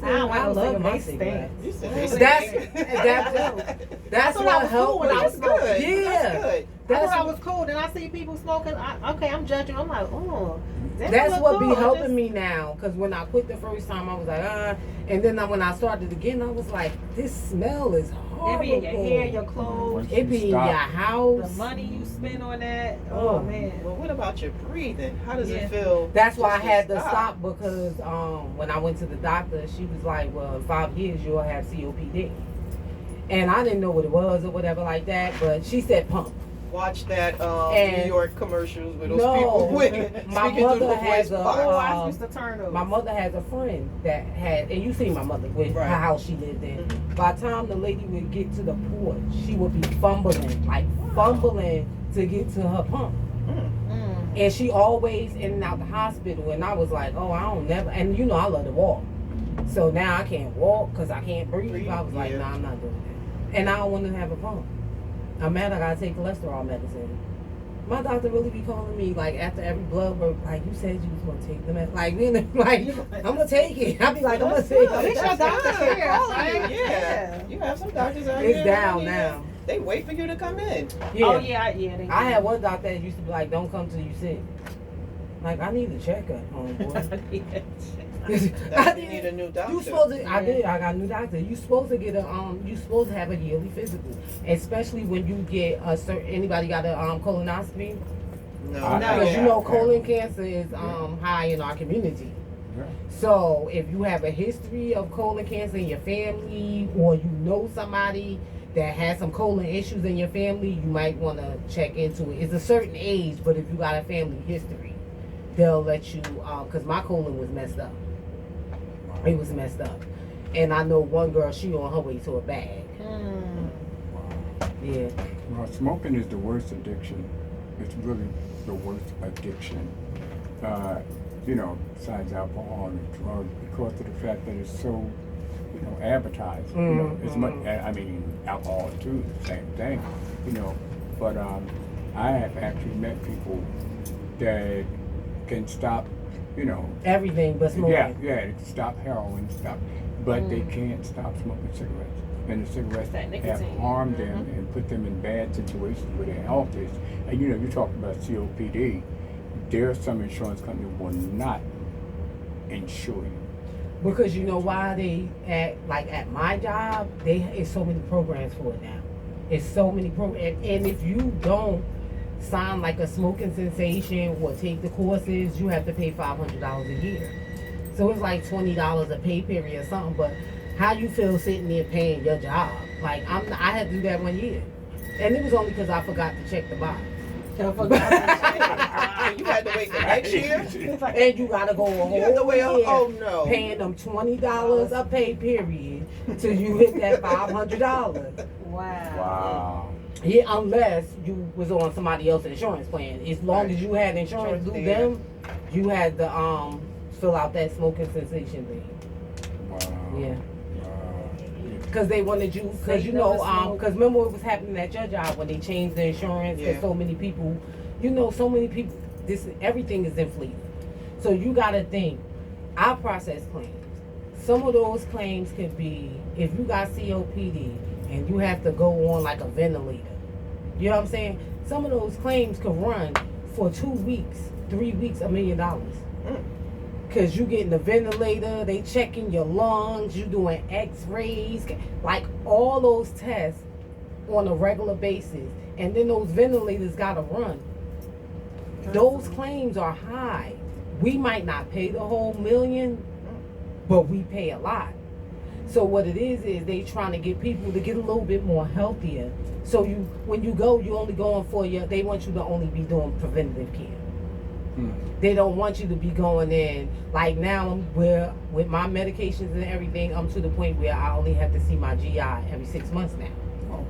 don't love my they cigarette. You said That's- That's thought I what was helped cool when me. I was That's good. Yeah. That's good. I That's thought I was cool. Then I see people smoking. I'm judging. I'm like, oh. That's look what be cool. helping me now. Because when I quit the first time, I was like, and then when I started again, I was like, this smell is It horrible. be in your hair, your clothes, Once It be you in your stop, house. the money you spend on that. Oh, Oh man. Well, what about your breathing? How does Yeah. it feel? That's why I just had to stop because when I went to the doctor, she was like, well, in 5 years, you'll have COPD. And I didn't know what it was or whatever like that, but she said pump. Watch that And- New York commercials with those No. people with My speaking through mother the has voice a- box. Oh, I used to turn those. My mother has a friend that had, and you seen my mother with Right. her house she lived in. Mhm. By the time the lady would get to the porch, she would be fumbling to get to her pump. Mm. And she always in and out the hospital. And I was like, oh, I don't never, and you know I love to walk. So now I can't walk because I can't breathe. I was like, Yeah. nah, I'm not doing that. And I don't want to have a pump. I'm mad I gotta take cholesterol medicine. My doctor really be calling me like after every blood work, like you said you was gonna take the medicine. Like, you know, like I'm gonna take it. I be like, I'm gonna take That's it. good. Your doctor That's here, good. right? Yeah. Yeah. You have some doctors out It's here. down yeah, now. They wait for you to come in. Yeah. Oh yeah, they I do. had one doctor that used to be like, don't come till you sick. Like, I need a checkup, homeboy. That you need a new doctor. You supposed to? I Yeah. did. I got a new doctor. You supposed to get a You supposed to have a yearly physical, especially when you get a certain. Anybody got a colonoscopy? No, I- not Because yet. you know colon cancer is high in our community. Yeah. So if you have a history of colon cancer in your family, or you know somebody that has some colon issues in your family, you might want to check into it. It's a certain age, but if you got a family history, they'll let you. Because my colon was messed up. It was messed up, and I know one girl. She on her way to a bag. Mm. Yeah. Well, smoking is the worst addiction. It's really the worst addiction. You know, besides alcohol and drugs, because of the fact that it's so, you know, advertised. You know, as much. I mean, alcohol too, the same thing. You know, but I have actually met people that can stop. You know, Everything but smoking. yeah, stop heroin, but they can't stop smoking cigarettes. And the cigarettes That have nicotine. harmed them and put them in bad situations where their health is. And you know, you talk about COPD, there are some insurance companies will not insure you. Because you know why at my job, it's so many programs for it now. It's so many programs, and if you don't sign like a smoking cessation or take the courses, you have to pay $500 a year. So it's like $20 a pay period or something. But how you feel sitting there paying your job? Like I had to do that 1 year, and it was only because I forgot to check the box. I forgot. You had to wait the next year. And you gotta go a whole You have to wait. year Oh no. paying them $20 a pay period till you hit that $500. Wow. Wow. Yeah, unless you was on somebody else's insurance plan. As long Right. as you had insurance through Yeah. them, you had to fill out that smoking cessation thing. Wow. Yeah. Wow. Because they wanted you, because you Say know, no to smoke. because remember what was happening at your job when they changed the insurance, because Yeah. so many people, you know, so many people, everything is inflated. So you gotta think, I process claims. Some of those claims could be if you got COPD and you have to go on like a ventilator. You know what I'm saying? Some of those claims could run for 2 weeks, 3 weeks, $1 million. Cause you getting the ventilator, they checking your lungs, you doing X-rays, like all those tests on a regular basis, and then those ventilators gotta run. Those claims are high. We might not pay the whole $1 million, but we pay a lot. So what it is they trying to get people to get a little bit more healthier. So when you go, you only going for they want you to only be doing preventative care. They don't want you to be going in, like now where with my medications and everything, I'm to the point where I only have to see my GI every 6 months now. Oh.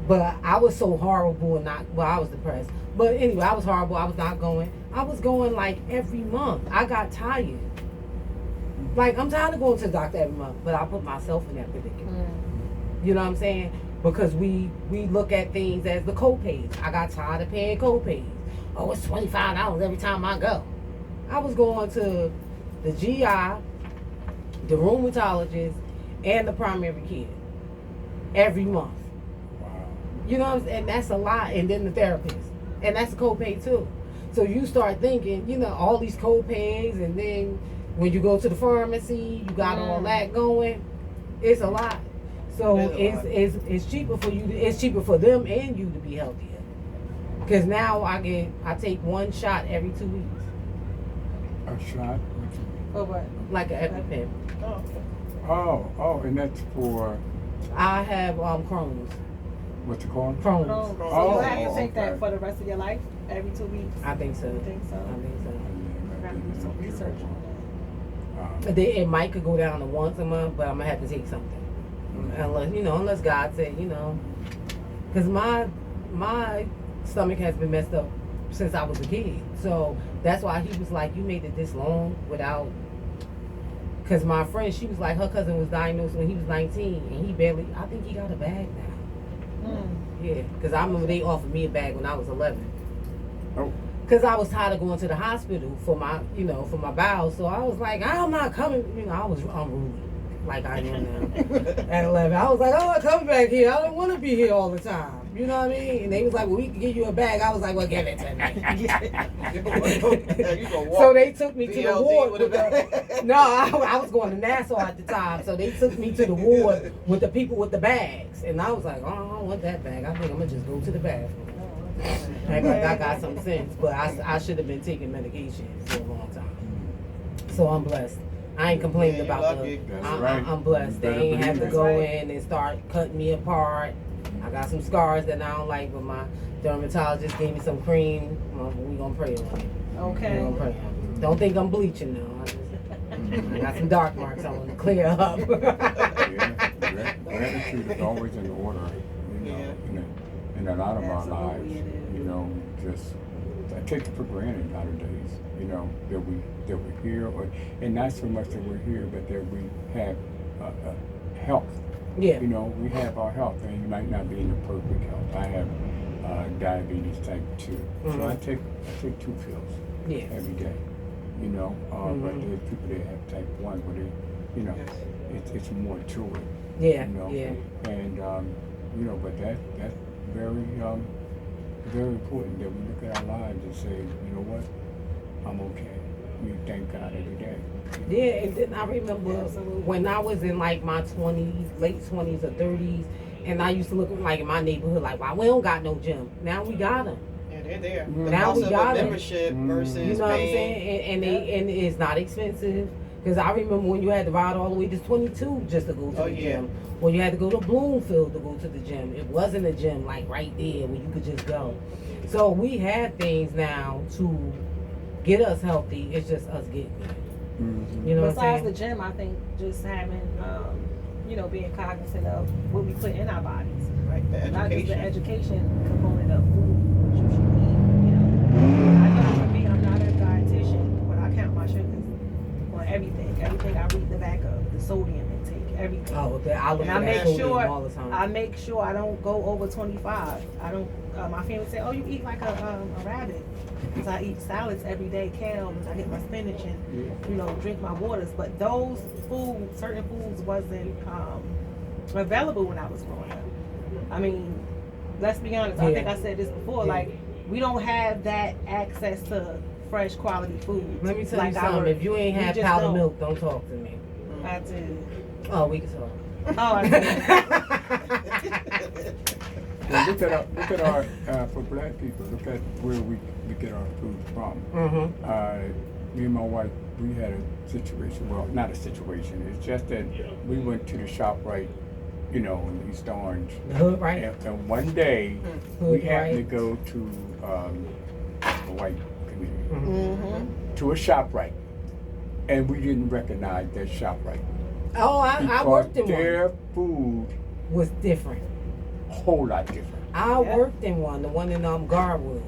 But I was so horrible and I was depressed. But anyway, I was horrible. I was not going. I was going like every month. I got tired. Like, I'm tired of going to the doctor every month, but I put myself in that predicament. You know what I'm saying? Because we look at things as the co-pays. I got tired of paying co-pays. Oh, it's $25 every time I go. I was going to the GI, the rheumatologist, and the primary care every month. Wow. You know what I'm saying? And that's a lot. And then the therapist. And that's a copay too. So you start thinking, you know, all these copays, and then when you go to the pharmacy, you got all that going. It's a lot. So it's cheaper for you. It's cheaper for them and you to be healthier. Because now I take one shot every 2 weeks. A shot? For what? Like an EpiPen. Oh, and that's for, I have Crohn's. what's it called? Crohn's. So Oh, you have to take okay. that for the rest of your life, every 2 weeks. I think so. You think so? I think so. I gotta do some research on that. It might could go down to once a month, but I'm gonna have to take something. Unless God said, because my stomach has been messed up since I was a kid. So that's why he was like, you made it this long without. Because my friend, she was like, her cousin was diagnosed when he was 19, and I think he got a bag now. Yeah, because I remember they offered me a bag when I was 11. Oh. Because I was tired of going to the hospital for my bowels. So I was like, I'm not coming. I was unruly, like I am now. At 11, I was like, I'm not coming back here. I don't want to be here all the time. You know what I mean? And they was like, well, we can give you a bag. I was like, well, give it to me. So they took me to the ward. I was going to Nassau at the time. So they took me to the ward with the people with the bags. And I was like, oh, I don't want that bag. I think I'm going to just go to the bathroom. I got some sense, but I should have been taking medication for a long time. So I'm blessed. I ain't complaining about I'm blessed. They ain't have to go in and start cutting me apart. I got some scars that I don't like, but my dermatologist gave me some cream. We gonna pray on it. Okay. We gonna pray on it. Don't think I'm bleaching though. I got some dark marks I want to clear up. Gratitude is always in order, in a lot of our lives. Just I take it for granted nowadays. That we're here, and not so much that we're here, but that we have health. Yeah. We have our health, and you might not be in the perfect health. I have diabetes type 2, so I take 2 pills every day. But there's people that have type 1, where it's more to it. Yeah. And but that's very important that we look at our lives and say, you know what, I'm okay. We thank God every day. Yeah, and then I remember when I was in like my 20s, late 20s or 30s, and I used to look like in my neighborhood like, wow, we don't got no gym. Now we got them. Yeah, they're there. Mm-hmm. The Now cost we of got a it. membership versus You know what I'm paying. saying? And it's not expensive. Because I remember when you had to ride all the way to 22 just to go to the gym. When you had to go to Bloomfield to go to the gym. It wasn't a gym like right there where you could just go. So we have things now to get us healthy. It's just us getting there. Mm-hmm. You know Besides what I'm the gym, I think just having, being cognizant of what we put in our bodies. Right, the Not just the education. education component of food, what you should eat. I know for me, I'm not a dietitian, but I count my sugars on everything. Everything I read the back of, the sodium intake, everything. Oh, okay. I look And at I make that sure all the time. I make sure I don't go over 25. I don't. My family say, "Oh, you eat like a rabbit," because I eat salads every day, kale, and I get my spinach and drink my waters. But those foods, certain foods, wasn't available when I was growing up. I mean, let's be honest. I think I said this before. Yeah. Like, we don't have that access to fresh quality food. Let me tell like you something. If you ain't we had just powdered don't. milk, don't talk to me. I did. Oh, we can talk. Oh, I did. Well, look at our for black people. Look at where we get our food from. Mm-hmm. Me and my wife, we had a situation. Well, not a situation. It's just that we went to the ShopRite, in East Orange. The hood, right? And one day we Hood, happened right? to go to the white community Mm-hmm. to a ShopRite, and we didn't recognize that ShopRite. Oh, I Because worked in their one. food Was different. a whole lot different. I Yeah. worked in one, the one in Garwood.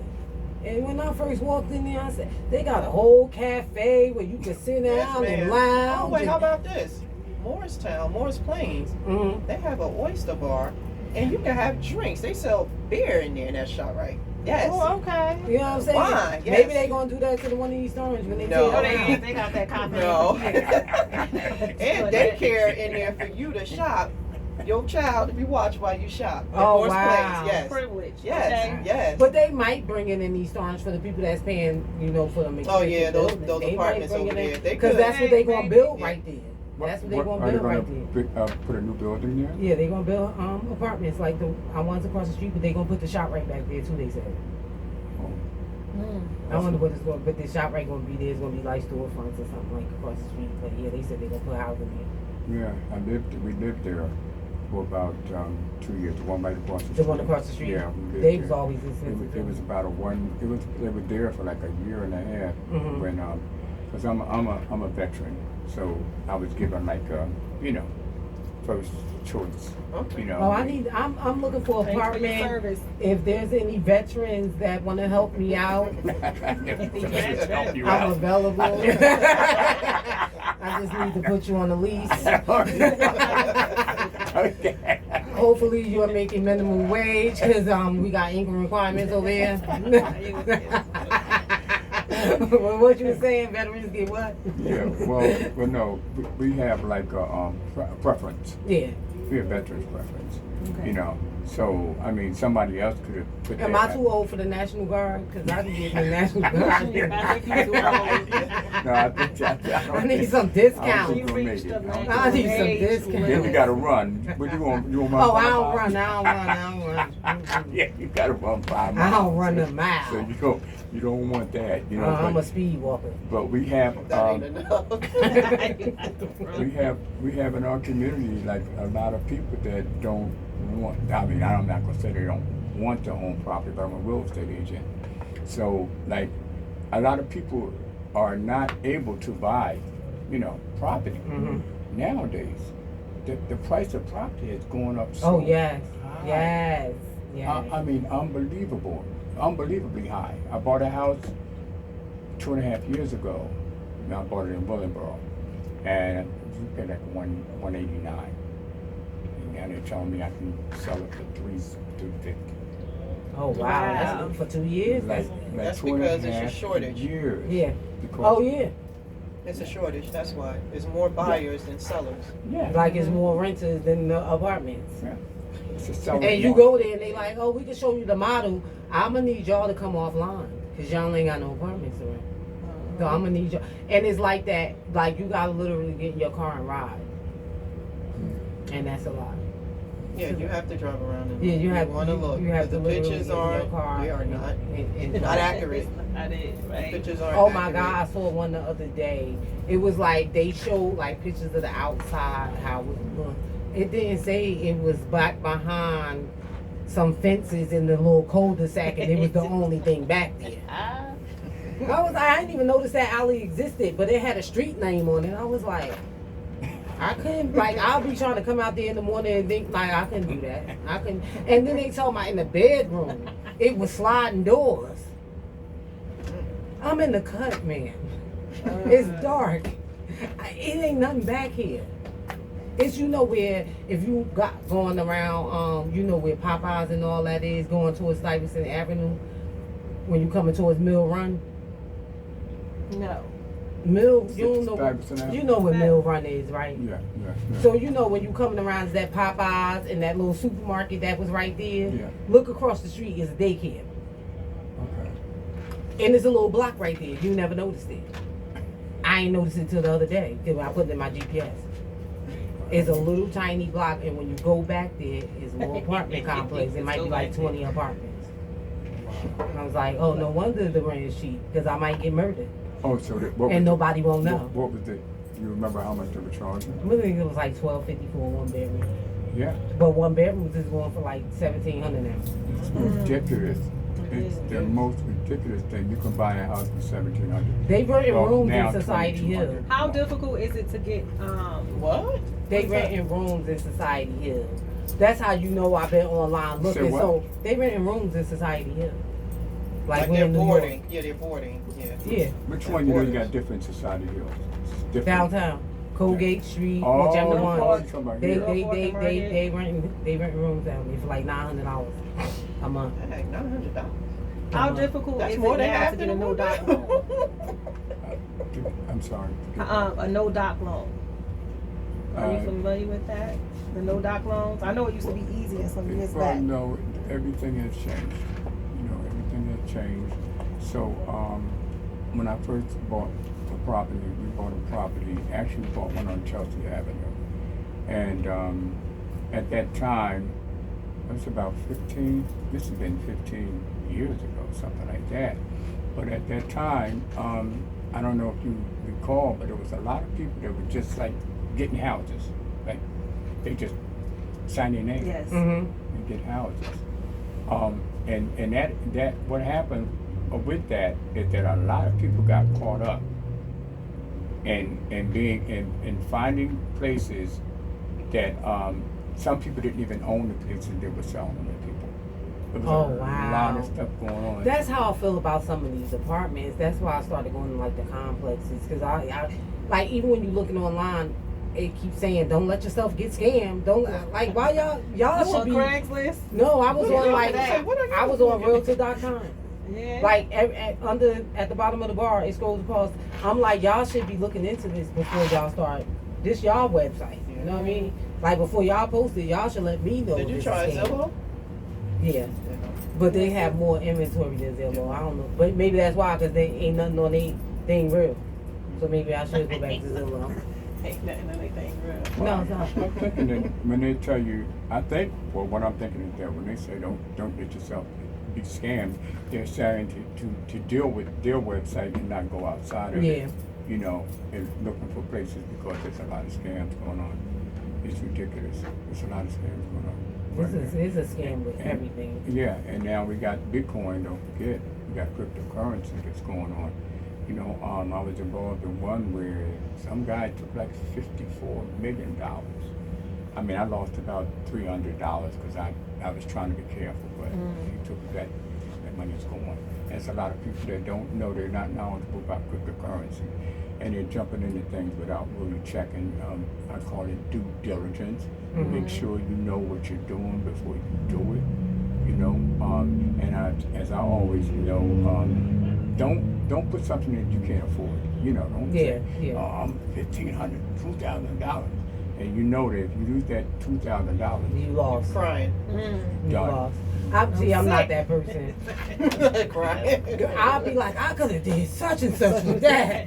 And when I first walked in there, I said, they got a whole cafe where you can sit down and lounge. Oh, wait, how about this? Morristown, Morris Plains, Mm-hmm. they have an oyster bar, and you can have drinks. They sell beer in there in that shop, right? Yes. Oh, okay. You know what I'm saying? Wine, yes. Maybe they gonna do that to the one in East Orange when they No. Oh, take it out. they got that confidence. No. Yeah. And daycare in there for you to shop, your child to be watched while you shop. In Oh, Morris wow. Plains, yes. Privilege. Yes, Okay. yes. But they might bring it in East Orange for the people that's paying, for them. Oh, yeah, those They might apartments bring over it in, there. They Because could. that's what they gonna build Yeah. right there. That's what they gonna Are they build gonna right there. put a new building there? Yeah, they gonna build apartments like the ones across the street, but they gonna put the shop right back there too. They said. I wonder what it's going. But the shop right gonna be there. It's gonna be like storefronts or something like across the street. But yeah, they said they gonna put housing there. Yeah, we lived there for about 2 years. The one right across the street. The one across the street. Yeah, we lived They there. was always It expensive. was about they were there for like a year and a half Mhm. when because I'm a veteran, so I was given like first choice. Okay. Oh, I'm looking for an Thanks for your apartment. service. If there's any veterans that want to help me out, Help you I'm out. available. I just need to put you on the lease. Okay. Hopefully you're making minimum wage because we got income requirements over here. Well, what you were saying, veterans get what? Yeah, well, no, we have like a preference. Yeah. We have veterans preference. Okay. So I mean, somebody else could have put Am that. I too old for the National Guard? Because I can get in the National Guard. I think you too old. No, I think I need some I don't discount. think we'll make it. I need some discount. Then we gotta run. What you want? You want my Oh, I 5 don't miles? run. I don't run. Yeah, you gotta run 5 miles. I don't run a mile. So you don't want that, I'm a but, speed walker. but we have That ain't enough. we have in our community like a lot of people that don't want. I mean, I'm not gonna say they don't want to own property, but I'm a real estate agent. So like a lot of people are not able to buy, property Mhm. nowadays. The price of property is going up so Oh yes, high. yes, yes. I mean, unbelievably high. I bought a house 2.5 years ago. And I bought it in Willingboro, and you paid like 189. And they're telling me I can sell it for 350. Oh wow, Wow. that's for 2 years. That's two and a because it's a half shortage. Years. Yeah. Because, Oh yeah. It's a shortage, that's why. There's more buyers than sellers. Yeah. Like it's more renters than the apartments. Yeah. It's a seller's And you market. go there and they like, oh, we can show you the model. I'm gonna need y'all to come offline because y'all ain't got no apartments around. So I'm gonna need y'all. And it's like that. Like you gotta literally get in your car and ride. And that's a lot. Yeah, you have to drive around and Yeah, you have want to look. You have to the literally pictures get in your aren't, car they are and- not, and not drive. accurate. I did, right? Pictures aren't Oh my accurate. God, I saw one the other day. It was like they showed like pictures of the outside, how it looked. It didn't say it was back behind some fences in the little cul-de-sac and it was the only thing back there. I didn't even notice that alley existed, but it had a street name on it. I was like, I couldn't, like, I'll be trying to come out there in the morning and think, like, I couldn't do that. I couldn't. And then they told me in the bedroom, it was sliding doors. I'm in the cut, man. It's dark. It ain't nothing back here. It's where if you got going around you know where Popeyes and all that is going towards Stuyvesant Avenue when you coming towards Mill Run. No. Mill, you don't know Stuyvesant Avenue? you know where Mill Run is, right? Yeah. So when you coming around that Popeyes and that little supermarket that was right there, Yeah. look across the street is a daycare. Okay. And there's a little block right there. You never noticed it. I ain't noticed it till the other day because I put it in my GPS. It's a little tiny block, and when you go back there, it's a little apartment complex. It might be like 20 apartments. I was like, oh, no wonder the rent is cheap because I might get murdered Oh, so what and was nobody won't the, know. what was it? You remember how much they were charging? I think it was like $12.50 for a one bedroom, Yeah. but one bedrooms is going for like $1,700 now. It's ridiculous. It's the most ridiculous thing. You can buy a house for $1,700. They renting Well, rooms now in Society Hill. $2,200. How difficult is it to get What? They What's that? renting rooms in Society Hill. That's how you know I've been online looking. Say what? So they renting rooms in Society Hill. Like we're they're in New boarding. York. Yeah, they're boarding. Yeah. Yeah, Which one? You know you got different Society Hills. It's different. downtown, Colgate Street, Oh, whichever that's one. what I'm talking about They here. rent rooms down there for like $900 a month. Hey, $900. how difficult That's is more it than now half to get the a no one. doc loan? I'm sorry. A no doc loan. Are you Uh, familiar with that? The no doc loans? I know it used to be easier some years Well, back. no, everything has changed. You know, everything has changed. So, when I first bought a property, we bought a property, actually we bought one on Chelsea Avenue. And at that time, it was about 15, this has been 15 years ago, something like that. But at that time, I don't know if you recall, but there was a lot of people that were just like getting houses. Like, they just sign their name Yes. Mm-hmm. and get houses. And that what happened with that is that a lot of people got caught up in finding places that some people didn't even own the places they were selling them to people. There was Oh, a wow. lot of stuff going on. That's how I feel about some of these apartments. That's why I started going to like the complexes because I like even when you're looking online, it keeps saying don't let yourself get scammed. Don't like why y'all You should on be. Craigslist? No, I was What on are like you today? What are you I was on doing? Realtor.com. Yeah. Like at the bottom of the bar, it scrolls across. I'm like, y'all should be looking into this before y'all start. This y'all website, you know what I mean? Like before y'all post it, y'all should let me know. Did you this try is scam. Zillow? Yeah, but they have more inventory than Zillow. I don't know, but maybe that's why because they ain't nothing on they ain't real. So maybe I should go back to Zillow. Ain't nothing on anything real. No, it's not. I'm thinking that when they tell you, what I'm thinking is that when they say don't let yourself be scammed, they're saying to deal with their website and not go outside of Yeah. it. You know, and looking for places because there's a lot of scams going on. It's ridiculous. There's a lot of scams going on. It's a scam with everything. Yeah, and now we got Bitcoin, don't forget. We got cryptocurrency that's going on. You know, I was involved in one where some guy took like $54 million. I mean, I lost about $300 because I was trying to be careful, but he took that money's gone. There's a lot of people that don't know, they're not knowledgeable about cryptocurrency. And they're jumping into things without really checking. I call it due diligence. Make sure you know what you're doing before you do it. You know, and as I always know, don't put something that you can't afford. You know, don't say, $1,500, $2,000, and you know that if you lose that $2,000, You lost. Crying. You done. lost. I'm not that person. Crying. I'll be like, I could have did such and such with that.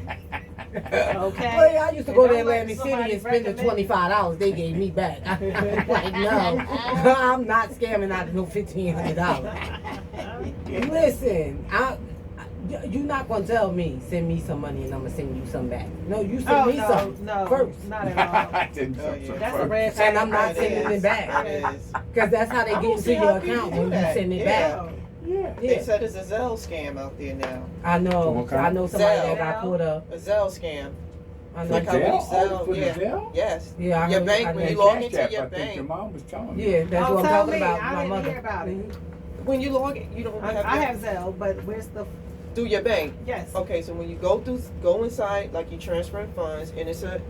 Okay. Well, I used to go to Don't let Atlantic City somebody and spend the recommend $25 they gave me back. I'm like, no, I'm not scamming out of no $1,500. Listen, you're not gonna tell me send me some money and I'm gonna send you some back. No, you send me some no, first, not at all. I didn't Oh, know yeah. so That's a first. red and flag. I'm not It sending is. it back It is. because that's how they I get don't into see your how people account do when you that. send it Yeah. back. Yeah. They Yeah. said it's a Zelle scam out there now. I know. What kind? I know somebody Zelle. that got put up. A Zelle scam. I know. Like how when you Zelle? sell, For the yeah. Zelle? Yes. Yeah, I Your heard- bank, I when heard you log Cash into App, your I think your bank, mom was telling me. Yeah, that's Oh, what I'm tell talking me. about. I My didn't mother. hear about it. Mhm. when you log in, you don't have I your, have Zelle, but where's the? through your bank. Yes. Okay, so when you go inside, like you transfer funds, and it's a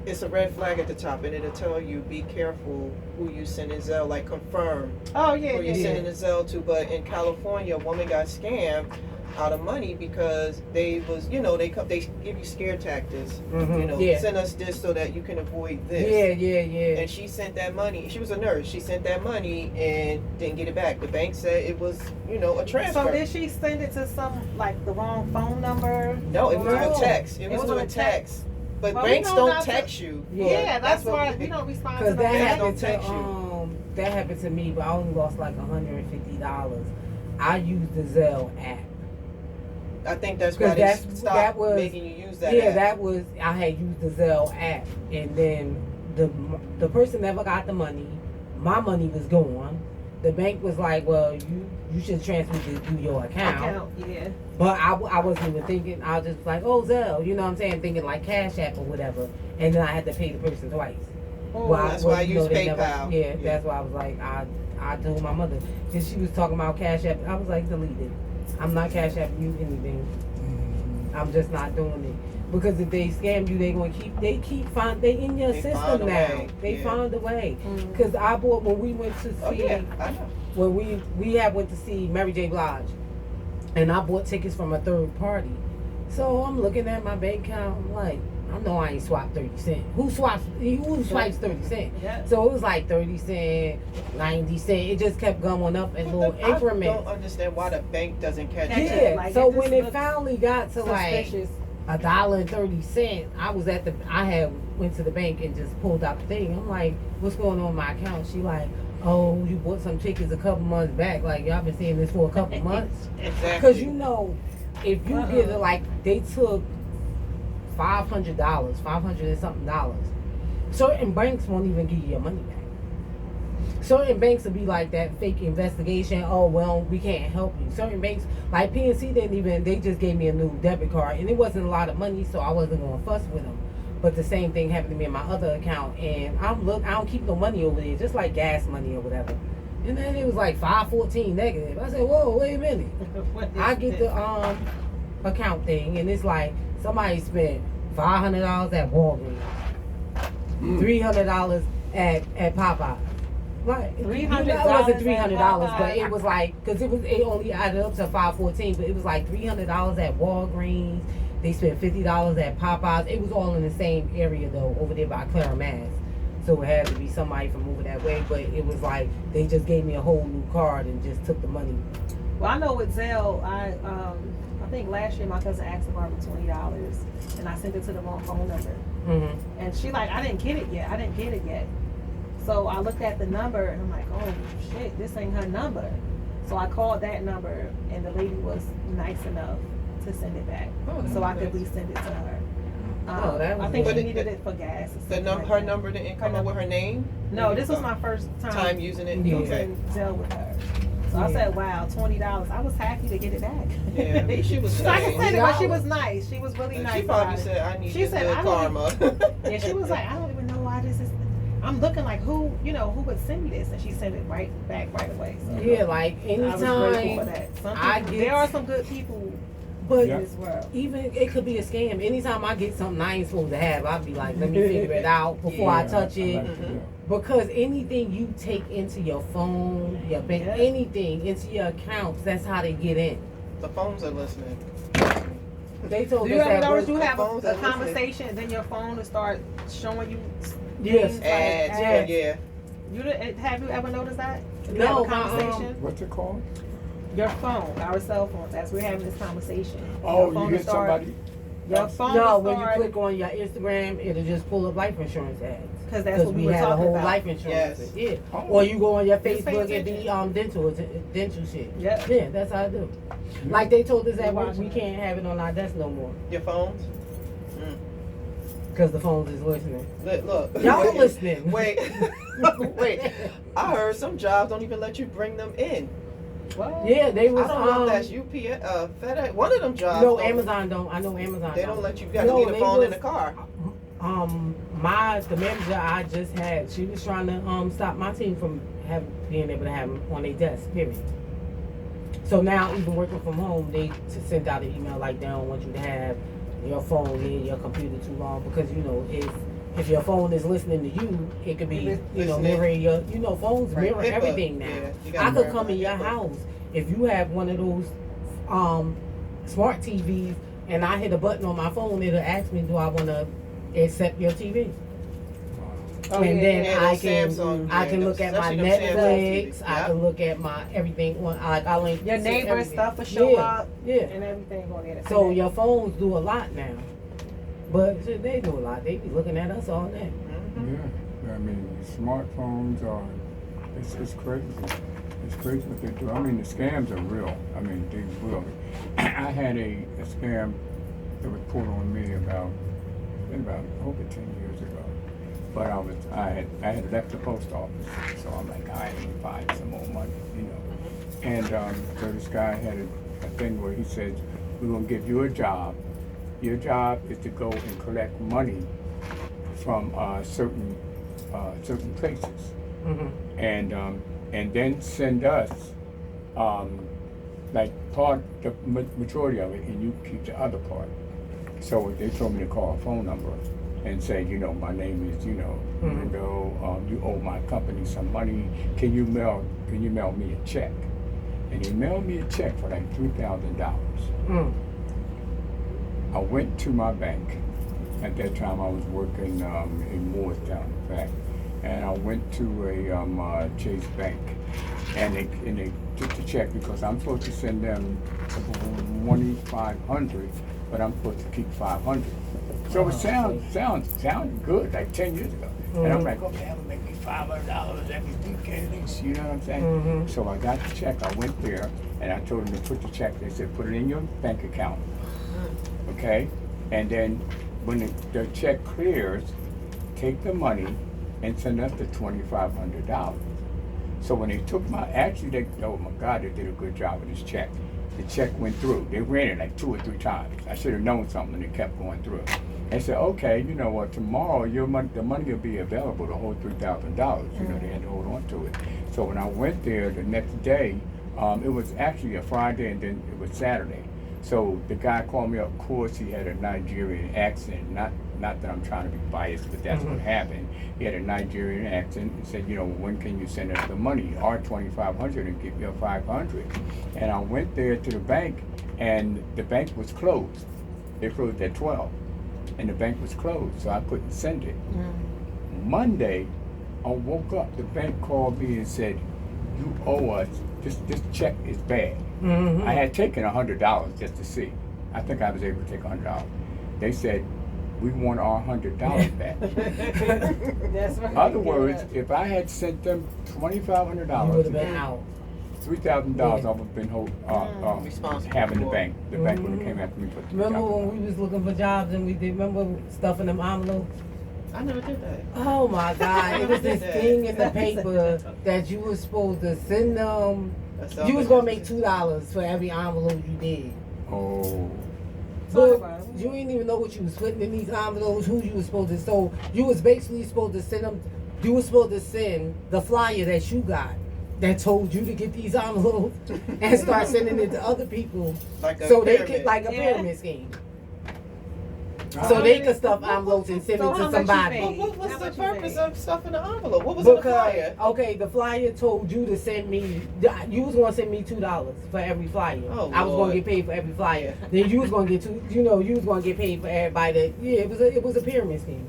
it's a red flag at the top, and it'll tell you be careful who you send in Zelle, like confirm Oh yeah, who you yeah. sending the Zelle to. But in California, a woman got scammed out of money because they was, they give you scare tactics. Mhm, yeah. Send us this so that you can avoid this. Yeah. And she sent that money. She was a nurse. She sent that money and didn't get it back. The bank said it was, a transfer. So did she send it to some like the wrong phone number? No, it was No. with text. It It was was with with text. But Well, we banks know don't not to- text you. Yeah, that's what why we don't respond to Because the that bank bank. happened don't text to that happened to me, but I only lost like $150. I used the Zelle app. I think that's 'Cause why they that stopped was- making you use that. Yeah, app. that was I had used the Zelle app, and then the person never got the money. My money was gone. The bank was like, "Well, you should transfer this through your account." Yeah. But I wasn't even thinking. I was just like, "Oh, Zelle," you know what I'm saying? Thinking like Cash App or whatever, and then I had to pay the person twice. Oh, Well, That's why I use they never- PayPal. yeah, Yeah. that's why I was like, I told my mother, because she was talking about Cash App. I was like, delete it. I'm not Cash App you anything. I'm just not doing it. Because if they scam you, they in your They find system a now. way, They yeah. found a way. Mhm. Because I bought when we went to see Oh yeah, I know. when we had went to see Mary J. Blige, and I bought tickets from a third party. So I'm looking at my bank account. I'm like, I know I ain't swapped 30 cents. Who swipes 30 cents? Yeah. So it was like 30 cent, 90 cent. It just kept going up in little I increments. don't understand why the bank doesn't catch Catch it. it. Yeah. Like, So it when just it looks finally got to like Suspicious. $1.30, I had went to the bank and just pulled out the thing. I'm like, what's going on with my account? She like, oh, you bought some tickets a couple months back. Like, y'all been seeing this for a couple months. Exactly. Because if you get it, like, they took $500, $500 and something dollars. Certain banks won't even give you your money back. Certain banks will be like that fake investigation. Oh, well, we can't help you. Certain banks, like PNC they just gave me a new debit card. And it wasn't a lot of money, so I wasn't going to fuss with them. But the same thing happened to me in my other account. And I don't keep no money over there, just like gas money or whatever. And then it was like 514 negative. I said, whoa, wait a minute. What is I get this? the account thing, and it's like somebody spent $500 at Walgreens, $300 at Popeye. Like $300 it wasn't at $300, but Popeye. it was like because it only added up to $514, but it was like $300 at Walgreens. They spent $50 at Popeyes. It was all in the same area though, over there by Clara, Mass. So it had to be somebody from over that way. But it was like they just gave me a whole new card and just took the money. Well, I know with Zelle, I think last year my cousin asked to borrow me $20, and I sent it to the wrong phone number, Mm-hmm. and she like, I didn't get it yet. So I looked at the number, and I'm like, oh shit, this ain't her number. So I called that number, and the lady was nice enough to send it back, Oh, so I could nice. resend it to her. Oh, that was I think good. she But needed it for gas. or The something like her that. number didn't come up with her name. No, this was my first time using it. Yeah. Okay. using Zelle with her. So I Yeah. said, wow, $20. I was happy to get it back. Yeah, she was So I can nice. say that, but she was nice. She was really And nice. she probably about it. said, "I need She this said, good I don't karma." Yeah, she was like, I don't even know why this is. I'm looking like who would send me this, and she sent it right back right away. So Yeah, like I was grateful for anytime. that. Some I people, get- there are some good people But Yeah. in this world. even it could be a scam. Anytime I get something I ain't supposed to have, I'll be like, let me figure it out before I Yeah, touch it. like Mhm. Because anything you take into your phone, your bank, Yeah. anything into your accounts, that's how they get in. The phones are listening. They told Do you us ever that notice work- you have phones a are listening. conversation, and then your phone will start showing you Yes. things Ads, like Yes. yeah. Have you ever noticed that? If you No, have a conversation, What's it called? your phone, our cell phones, as we're having this conversation. Oh, your phone you will hit start- somebody. Your phone No, will when you start, click on your Instagram, it'll just pull up life insurance ads. because that's Because what we we were had a talking whole about. life insurance. Yes. Yeah. Oh. Or you go on your Just pay Facebook and be attention. dental shit. Yep. Yeah, that's how I do. Like they told us at We work, watching we it. can't have it on our desk no more Your phones. because the phones is listening. Look. Y'all listening? Wait. Wait. I heard some jobs don't even let you bring them in. What? Yeah, they I was. don't know if that's UPS, FedEx. One of them jobs. No, don't- Amazon don't. I know Amazon. They don't let you. You got to No, leave the they phone in was- the car. The manager I just had, she was trying to stop my team from being able to have them on their desk. Period. So now, even working from home, they sent out an email like they don't want you to have your phone near your computer too long because if your phone is listening to you, it could be, you know, Listening. mirroring your, you know, phones Right. mirror HIPAA, everything now. yeah, you gotta I could verify come in your HIPAA. house if you have one of those smart TVs and I hit a button on my phone, it'll ask me, do I want to accept your TV? Oh, and yeah, then yeah, I those can Samsung, I yeah, can those- look at my especially them Samsung Netflix. TVs. I Yep. can look at my everything on. Like I link Your to neighbor's everything. stuff will show Yeah, up Yeah. and everything on there. So your phones do a lot now, but shit, they do a lot. They be looking at us all day. Mhm. Yeah, I mean, smartphones are, it's crazy. It's crazy what they do. I mean, the scams are real. I mean, they real. I had a scam that was pulled on me about over 10 years ago. But I had left the post office, so I'm like, I need to find some more money, you know. And so this guy had a thing where he said, we're gonna give you a job. Your job is to go and collect money from certain places, and then send us like the majority of it, and you keep the other part. So they told me to call a phone number and say, you know, my name is, you know, Rindo, you owe my company some money. Can you mail me a check? And he mailed me a check for like $3,000. I went to my bank. At that time, I was working in Moorestown, in fact, and I went to a Chase Bank, and they took the check because I'm supposed to send them $2,500, but I'm supposed to keep $500. So it sounded good, like 10 years ago. And I'm like, okay, I'm gonna make me $500 every weekend. You know what I'm saying? So I got the check. I went there, and I told them to put the check. They said, put it in your bank account. Okay, and then when the check clears, take the money and send us the $2,500. So when they took oh my God, they did a good job with this check. The check went through. They ran it like 2 or 3 times. I should have known something, and it kept going through. They said, okay, you know what, tomorrow the money will be available, the whole $3,000. You know, they had to hold on to it. So when I went there the next day, it was actually a Friday, and then it was Saturday. So the guy called me up. Of course, he had a Nigerian accent. Not that I'm trying to be biased, but that's what happened. He had a Nigerian accent and said, you know, when can you send us the money? Our $2,500 and give you $500. And I went there to the bank, and the bank was closed. They closed at 12, and the bank was closed, so I couldn't send it. Monday, I woke up. The bank called me and said, you owe us. This check is bad. I had taken $100 just to see. I think I was able to take $100. They said, we want our $100 back. That's right. In other words, if I had sent them $2,500, You would have been out. $3,000 I would have been Responsible having the for. bank. The bank would have came after me for $3,000. Remember when we was looking for jobs and we did? Remember stuffing them envelopes? I never did that. Oh my God! It was this thing in the paper that you was supposed to send them. You was gonna make $2 for every envelope you did. Oh. But you didn't even know what you was putting in these envelopes, who you was supposed to. So you was basically supposed to send them. You was supposed to send the flyer that you got that told you to get these envelopes and start sending it to other people, Like a so they pyramid. could like a Yeah. pyramid scheme. So they could stuff envelopes and send So it how to much you somebody. paid? What was How the much you purpose paid? of stuffing the envelope? What was in the flyer? Okay, the flyer told you to send me. You was gonna send me $2 for every flyer. Oh, I was Lord. gonna get paid for every flyer. Then you was gonna get two. You know, you was gonna get paid for everybody. That, yeah, it was a pyramid scheme.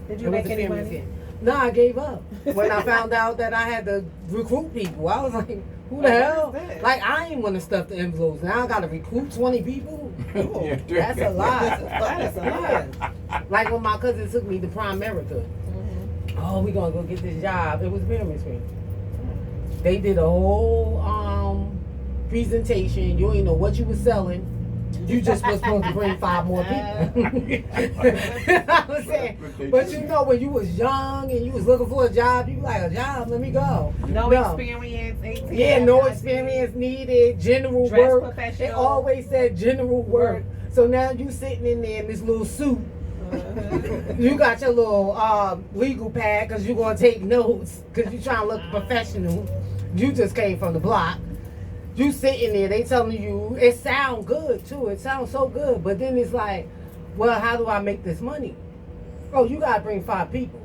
Did It you was make a any pyramid money? scheme. No, I gave up when I found out that I had to recruit people. I was like, who the What hell? is that? Like I ain't want to stuff the envelopes. Now I gotta recruit 20 people. Yeah, That's a lot. That is a lot. Like when my cousin took me to Prime America. Oh, we gonna go get this job. It was a pyramid scheme. They did a whole presentation. You ain't know what you was selling. You just was supposed to bring 5 more people. I was saying, but you know when you was young and you was looking for a job, you like a job. Let me go. No experience. 18, Yeah, no experience needed. General Dress work. professional. It always said general work. So now you sitting in there in this little suit. You got your little legal pad because you're going to take notes because you're trying to look professional. You just came from the block. You sitting there, they telling you, it sound good too. It sounds so good. But then it's like, well, how do I make this money? Oh, you gotta bring 5 people.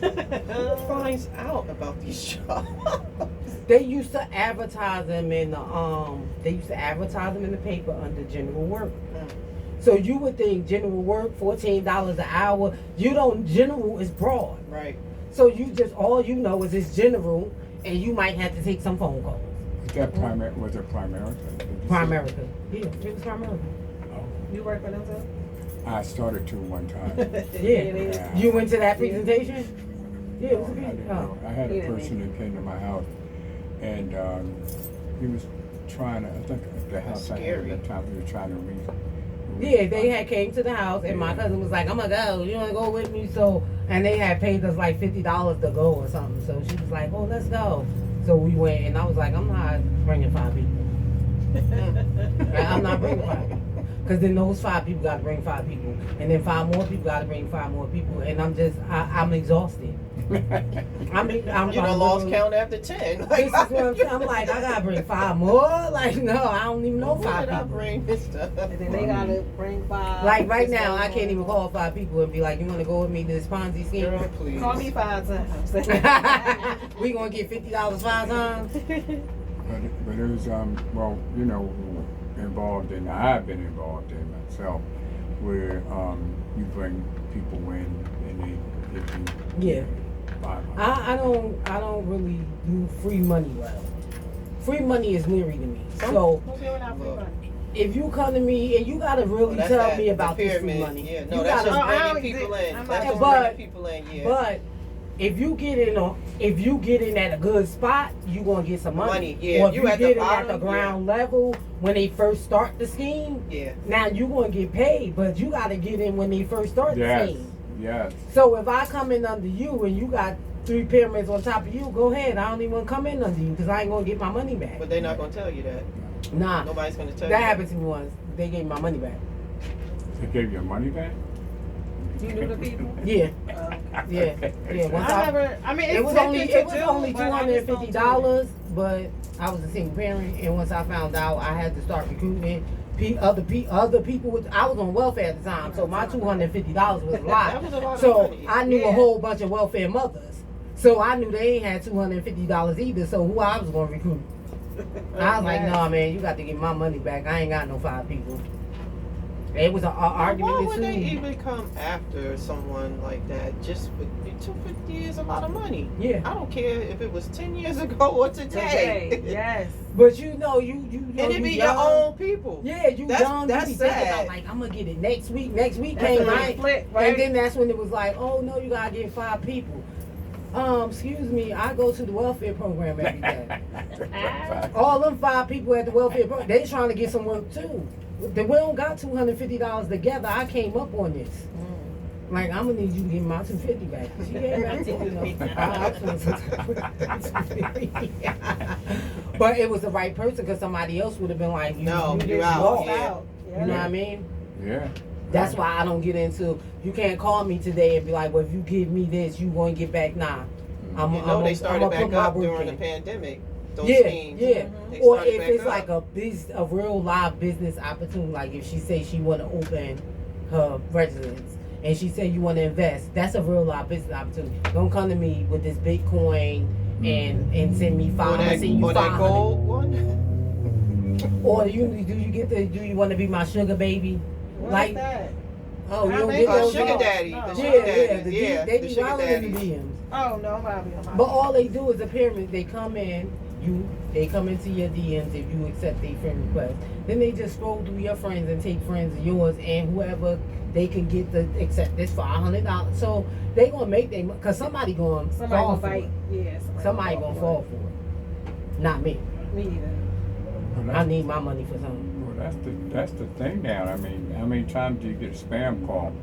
Who finds out about these jobs? They used to advertise them in the paper under general work. So you would think general work, $14 an hour. You don't. General is broad. Right. So you just all you know is it's general, and you might have to take some phone calls. Was that was it Primerica? Did you say? Primerica. Yeah, it was Primerica. Oh, You work for them too? I started to one time. Yeah. You went to that presentation? Yeah, it was a I big. didn't know. I had a Yeah, person that came to my house, and he was trying to. I think the house I had Scary. at that time. He was trying to Yeah, they had came to the house, and my cousin was like, "I'm gonna go. You wanna go with me?" So, and they had paid us like $50 to go or something. So she was like, "Oh, let's go." So we went, and I was like, "I'm not bringing 5 people. I'm not bringing 5 people." Because then those 5 people got to bring 5 people, and then 5 more people got to bring 5 more people, and I'm exhausted. I'm You done lost count after 10. This is what I'm saying. I'm like, I gotta bring 5 more. Like, no, I don't even know Who 5 did I people. bring this stuff? And then they gotta bring 5. Like right this now, goes I on. can't even call 5 people and be like, "You want to go with me to this Ponzi scheme?" Girl, please. Call me 5 times. We gonna get $50 5 times. But it was well, you know, involved in. I've been involved in myself, where you bring people in and they give you Yeah. 500. I don't really do free money well. Free money is leery to me. So Who's giving out free money? if you come to me and you gotta really That's tell that- me about the this free pyramid. money. Yeah, no, you that's gotta, just I don't bringing people think- in. I'm That's not- just but- bringing people in, yeah. But if you get in at a good spot, you gonna get some money. Money, yeah. Or if You you at the get in at the bottom, ground level when they first start the scheme, Yeah. now you gonna get paid, but you gotta get in when they first start the Yes, scheme. yes. So if I come in under you and you got 3 pyramids on top of you, go ahead. I don't even want to come in under you because I ain't gonna get my money back. But they're not going to tell you that. Nah, Nobody's going to tell you that happened to me once. They gave me my money back. They gave your money back? You knew the people? Yeah, yeah, Okay. yeah. Once I never. I mean, it was only $250, $250, but I was a single parent, and once I found out, I had to start recruiting other people. I was on welfare at the time, so my $250 was a lot. That was a lot of So money. I knew a Yeah. whole bunch of welfare mothers. So I knew they ain't had $250 either. So who I was gonna recruit? I was like, nah, man, you got to get my money back. I ain't got no 5 people. It was an argument. Why would they ensued. even come after someone like that? Just for $250 is a lot of money. Yeah. I don't care if it was 10 years ago or today. Today, yes. But you know, you know, And it you be your young. own people. Yeah, you That's- young. that's you be thinking sad. about like I'm gonna get it next week. Next week That's came when right, it flip, right? and then that's when it was like, oh no, you gotta get 5 people. Excuse me, I go to the welfare program every day. All them 5 people at the welfare program, they trying to get some work too. We don't got $250 together. I came up on this. Like, I'm gonna need you to give me my $250 back. She gave back But it was the right person because somebody else would have been like, No, you you're just out. lost. Yeah. You know what I mean? Yeah. That's why I don't get into. You can't call me today and be like, well, if you give me this, you going to get back. Nah, I'm. You know, they started I'ma back put my up work during the in. pandemic. Those Yeah, schemes. yeah. They Or started if back it's up. like a real live business opportunity, like if she say she want to open her residence and she say you want to invest, that's a real live business opportunity. Don't come to me with this Bitcoin and send me Or five. that, Send you or that 500. gold one. Or do you want to be my sugar baby? What Like, is that? oh, you I don't make get a those. Sugar No. daddy. No. The Yeah, sugar yeah, daddies. Yeah, they the be sugar wilding in the daddies. DMs. Oh no, I'm not being But all they do is a pyramid. They come in, they come into your DMs if you accept their friend request. Then they just scroll through your friends and take friends of yours and whoever they can get to accept this $500. So they gonna make them because somebody gonna Somebody fall gonna for bite. it. Yeah. Somebody gonna fall for it. Not me. Me either. Well, I need my money for something. Well, that's the thing now. I mean, how many times do you get a spam call?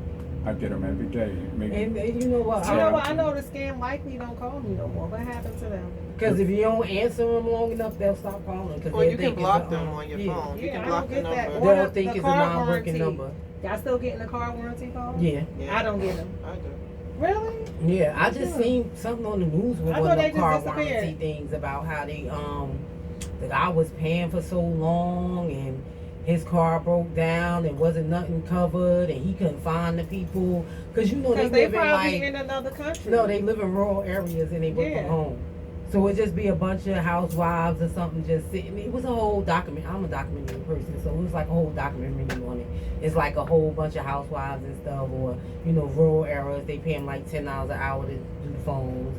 I get them every day. Maybe And you know what? You know what? I know the scam likely don't call me no more. What happened to them? Because if you don't answer them long enough, they'll stop calling. Cause Or they'll you can think it's block a, them on your yeah. phone. You Yeah, can I block don't the get that. number. Or They'll the think it's a car non-working warranty. number. Y'all still getting the car warranty call? Yeah. Yeah, I don't get them. I do. Really? Yeah, I just Yeah. seen something on the news with I one thought of they the car just warranty disappeared. things about how they the guy was paying for so long and his car broke down and wasn't nothing covered, and he couldn't find the people because you know Because they they live in probably like in another country. no, they live in rural areas and they work Yeah. from home. So it just be a bunch of housewives or something just sitting. It was a whole document. I'm a documentary person, so it was like a whole documentary on it. It's like a whole bunch of housewives and stuff, or rural areas. They pay them like $10 an hour to do the phones,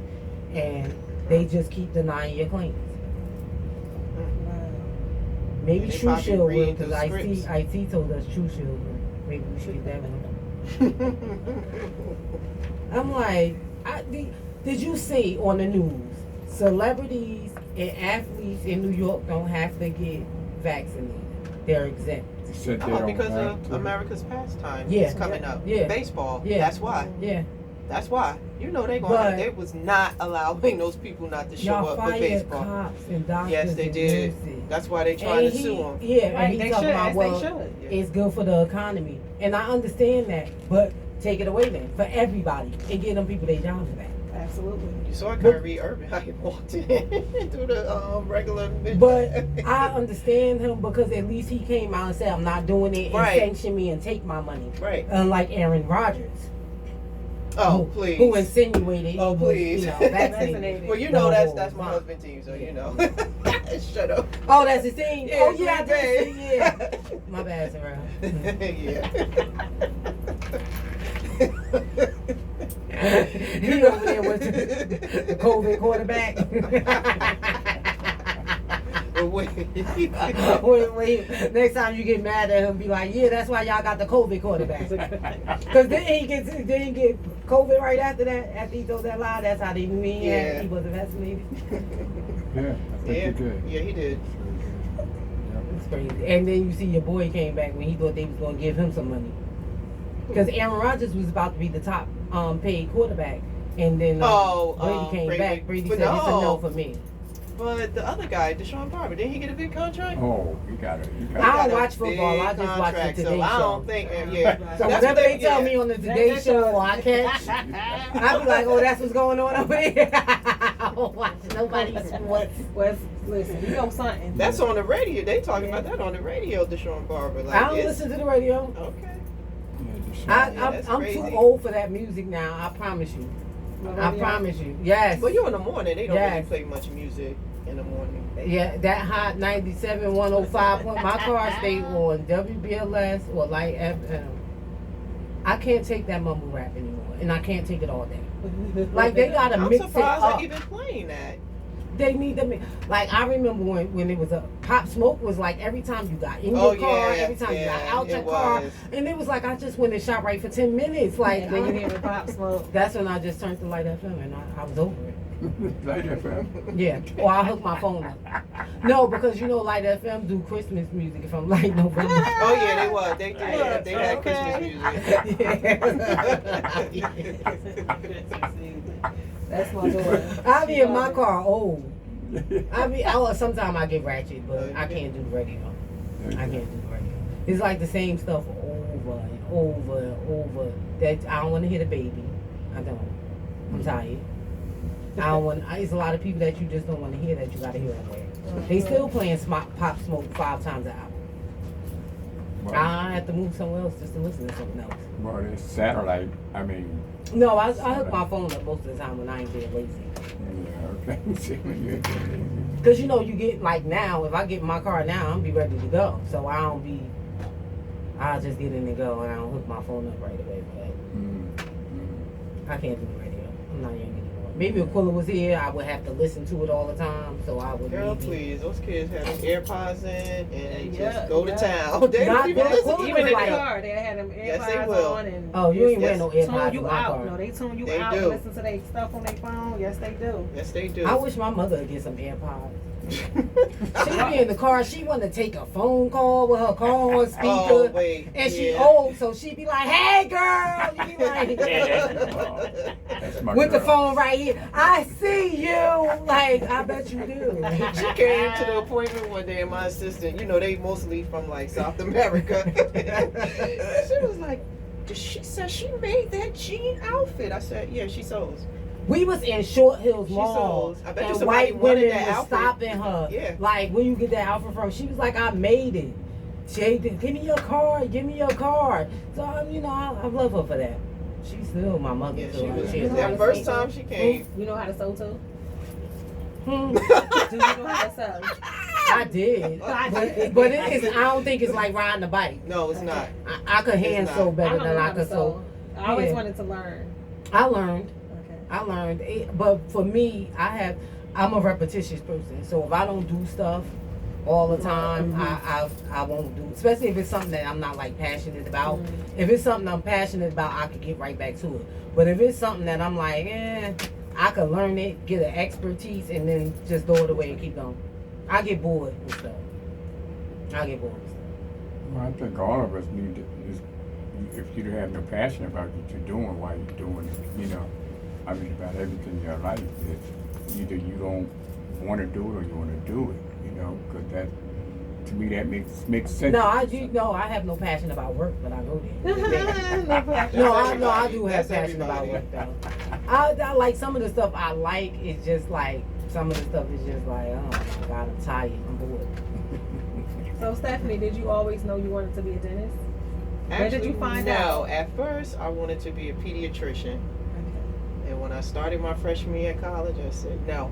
and they just keep denying your claims. Wow. Maybe They True probably Shield will, read because the scripts. IT told us True Shield will. Maybe we should get that one. I'm like, did you see on the news, celebrities and athletes in New York don't have to get vaccinated? They're exempt. They said they Oh, don't because have of to. America's pastime Yeah. is coming up. Yeah. Baseball. Yeah. That's why. Yeah. That's why. You know they But- they was not allowing those people not to show Y'all up for fired baseball. cops and doctors Yes, they and did. nurses. That's why they trying And to sue them. Yeah, Right, and they he's talking should, about, as well, they should. it's good for the economy. And I understand that, but take it away then, for everybody, and give them people their jobs back. Absolutely. You saw Kyrie Irving how he walked in through the regular. But I understand him because at least he came out and said, I'm not doing it, and Right. sanction me and take my money. Right. Unlike Aaron Rodgers. Oh, who, please. Who insinuated he Oh, was, please. vaccinated. Well, you the know whole that's my time. husband's team, so you know. Shut up. Oh, that's his thing? Yeah, Oh, yeah, I Green did Bay. see, yeah. My bad, Sarah. Yeah. He over there with the COVID quarterback. Wait. wait, next time you get mad at him, be like, yeah, that's why y'all got the COVID quarterback. Because then he get COVID right after that, after he told that lie. That's how they knew Yeah. he wasn't vaccinated. Yeah, I think Yeah. he did. Yeah, he did. It's crazy. And then you see your boy came back when he thought they was going to give him some money. Because Aaron Rodgers was about to be the top paid quarterback. And then Brady came Brady- back. Brady but said, it's a no. no for me. But the other guy, Deshaun Barber, didn't he get a big contract? Oh, you got it. You I got don't got a watch football. big I just watch the contract, Today so I Show. don't think, yeah. So That's whatever what they tell yeah. me on the Today Show or I catch, I be like, oh, that's what's going on over there. I don't watch nobody's sports. Listen, you know something. That's on the radio. They talking about that on the radio, Deshaun Barber. Like, I don't it's- listen to the radio. Okay. Yeah, that's I'm crazy. too old for that music now. I promise you. I promise you. Yes. But you're in the morning. They don't really Yes. play much music in the morning. Yeah, that hot 97, 105 point. My car stay on WBLS or Light FM. I can't take that mumble rap anymore, and I can't take it all day. Like they gotta I'm mix it surprised up. they're even playing that. They need to make, like, I remember when it was a Pop Smoke was like every time you got in Oh, your car, yeah, every time you got yeah, out your it car, was. and it was like I just went and shot right for 10 minutes. Like, And then you hear the Pop Smoke. that's when I just turned to Light FM and I was over it. Light FM. Yeah, or I hook my phone up. No, because Light FM do Christmas music from like November. Oh yeah, they was. They did. Right. They had Okay. Yeah. That's my daughter. I be in my car old. Sometimes I get ratchet, but I can't do the radio. I can't do the radio. It's like the same stuff over and over and over. That I don't want to hear the baby. I don't. I'm tired. I don't want. It's a lot of people that you just don't want to hear that you got to hear on there. They still playing Pop Smoke 5 times an hour. I have to move somewhere else just to listen to something else. Well, it's satellite. I mean, No, I hook my phone up most of the time when I ain't being lazy. yeah, okay. See, when you're doing Cause you get like now, if I get in my car now, I'm be ready to go. So I'll just get in and go, and I don't hook my phone up right away. But I can't do the radio. I'm not young anymore. Maybe if Quilla was here, I would have to listen to it all the time. So I would. Girl, maybe, please, those kids had them AirPods in and they Yeah, just go to yeah. town. They Not don't even that listen. Quilla Even in like- the car, they had them Yes, they AirPods will. on and Oh, you ain't wearing no Yes. AirPods tune in you my out. car. No, they tune you They out do. and listen to their stuff on their phone. Yes, they do. Yes, they do. I wish my mother would get some AirPods. She be in the car. She want to take a phone call with her car on speaker. Oh, wait. And she yeah. old, so she be like, "Hey, girl," you be like, That's my with the girl. phone right here. I see you. Like, I bet you do. She came to the appointment one day and my assistant, they mostly from like South America. She was like, she said she made that jean outfit. I said, yeah, she sews. We was in Short Hills She Mall, sews. I bet you and somebody white wanted women that was outfit. stopping her. Yeah. Like, where you get that outfit from? She was like, I made it. Jay, give me your card. Give me your card. So I love her for that. She's still my mother. Yeah, so she was. she is That first time she came. You know how to sew too? Hmm. Do you know how to sew? I did, but it is. I don't think it's like riding a bike. No, it's not. I could hand not. sew I better don't than know I how to could sew. I always Yeah. wanted to learn. I learned. Okay. I learned, but for me, I'm a repetitious person. So if I don't do stuff all the time, I won't do. Especially if it's something that I'm not like passionate about. If it's something I'm passionate about, I could get right back to it. But if it's something that I'm like, I could learn it, get an expertise, and then just throw it away and keep going. I get bored with stuff. Well, I think all of us need to, if you have no passion about what you're doing, why you're doing it, I mean, about everything in your life, it's either you don't want to do it or you want to do it, because that, to me, that makes sense. No, I have no passion about work, but I go there. No, I do have That's passion about everybody. work though. I like some of the stuff I like. It's just like some of the stuff is just like, oh my God, I'm tired. I'm bored. So Stephanie, did you always know you wanted to be a dentist? When did you find no. out? At first, I wanted to be a pediatrician. And when I started my freshman year at college, I said no.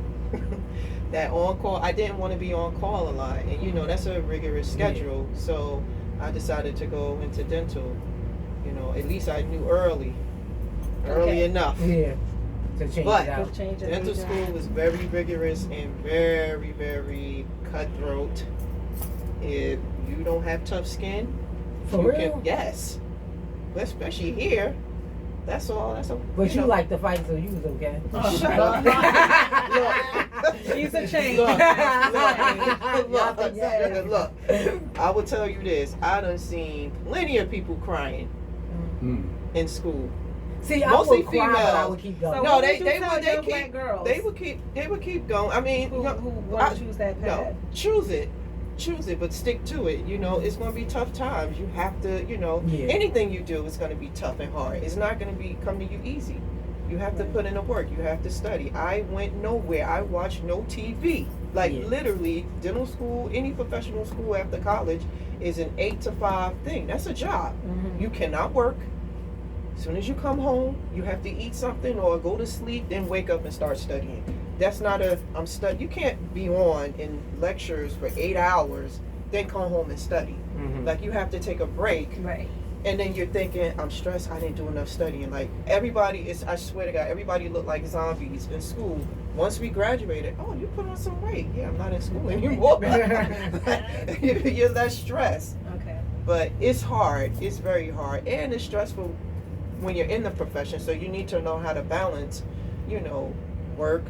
That on call, I didn't want to be on call a lot. And that's a rigorous schedule. So I decided to go into dental. At least I knew early enough. Yeah, to change But it out. Change it Dental later. school was very rigorous and very, very cutthroat. If you don't have tough skin, For you real? yes. But especially here, that's all. But you like to fight, so you was okay. Oh, shut Look, up. She's a change. Look, I will tell you this. I done seen plenty of people crying in school. See, I Mostly would cry, but I females. would keep going. So No, what they- would you they tell would- they young keep- black girls They would keep going. I mean, who want to choose that path? no, choose it, but stick to it. It's going to be tough times. You have to, Yeah. anything you do is going to be tough and hard. It's not going to come to you easy. You have to put in the work. You have to study. I went nowhere. I watched no TV. Literally, dental school, any professional school after college is an 8 to 5 thing. That's a job. Mhm. You cannot work. As soon as you come home, you have to eat something or go to sleep, then wake up and start studying. That's not I'm studying. You can't be on in lectures for 8 hours, then come home and study. Mhm. You have to take a break, Right. and then you're thinking, I'm stressed, I didn't do enough studying. I swear to God, everybody looked like zombies in school. Once we graduated, oh, you put on some weight. Yeah, I'm not in school anymore. You're less stressed. Okay. But it's hard. It's very hard. And it's stressful when you're in the profession. So you need to know how to balance, work,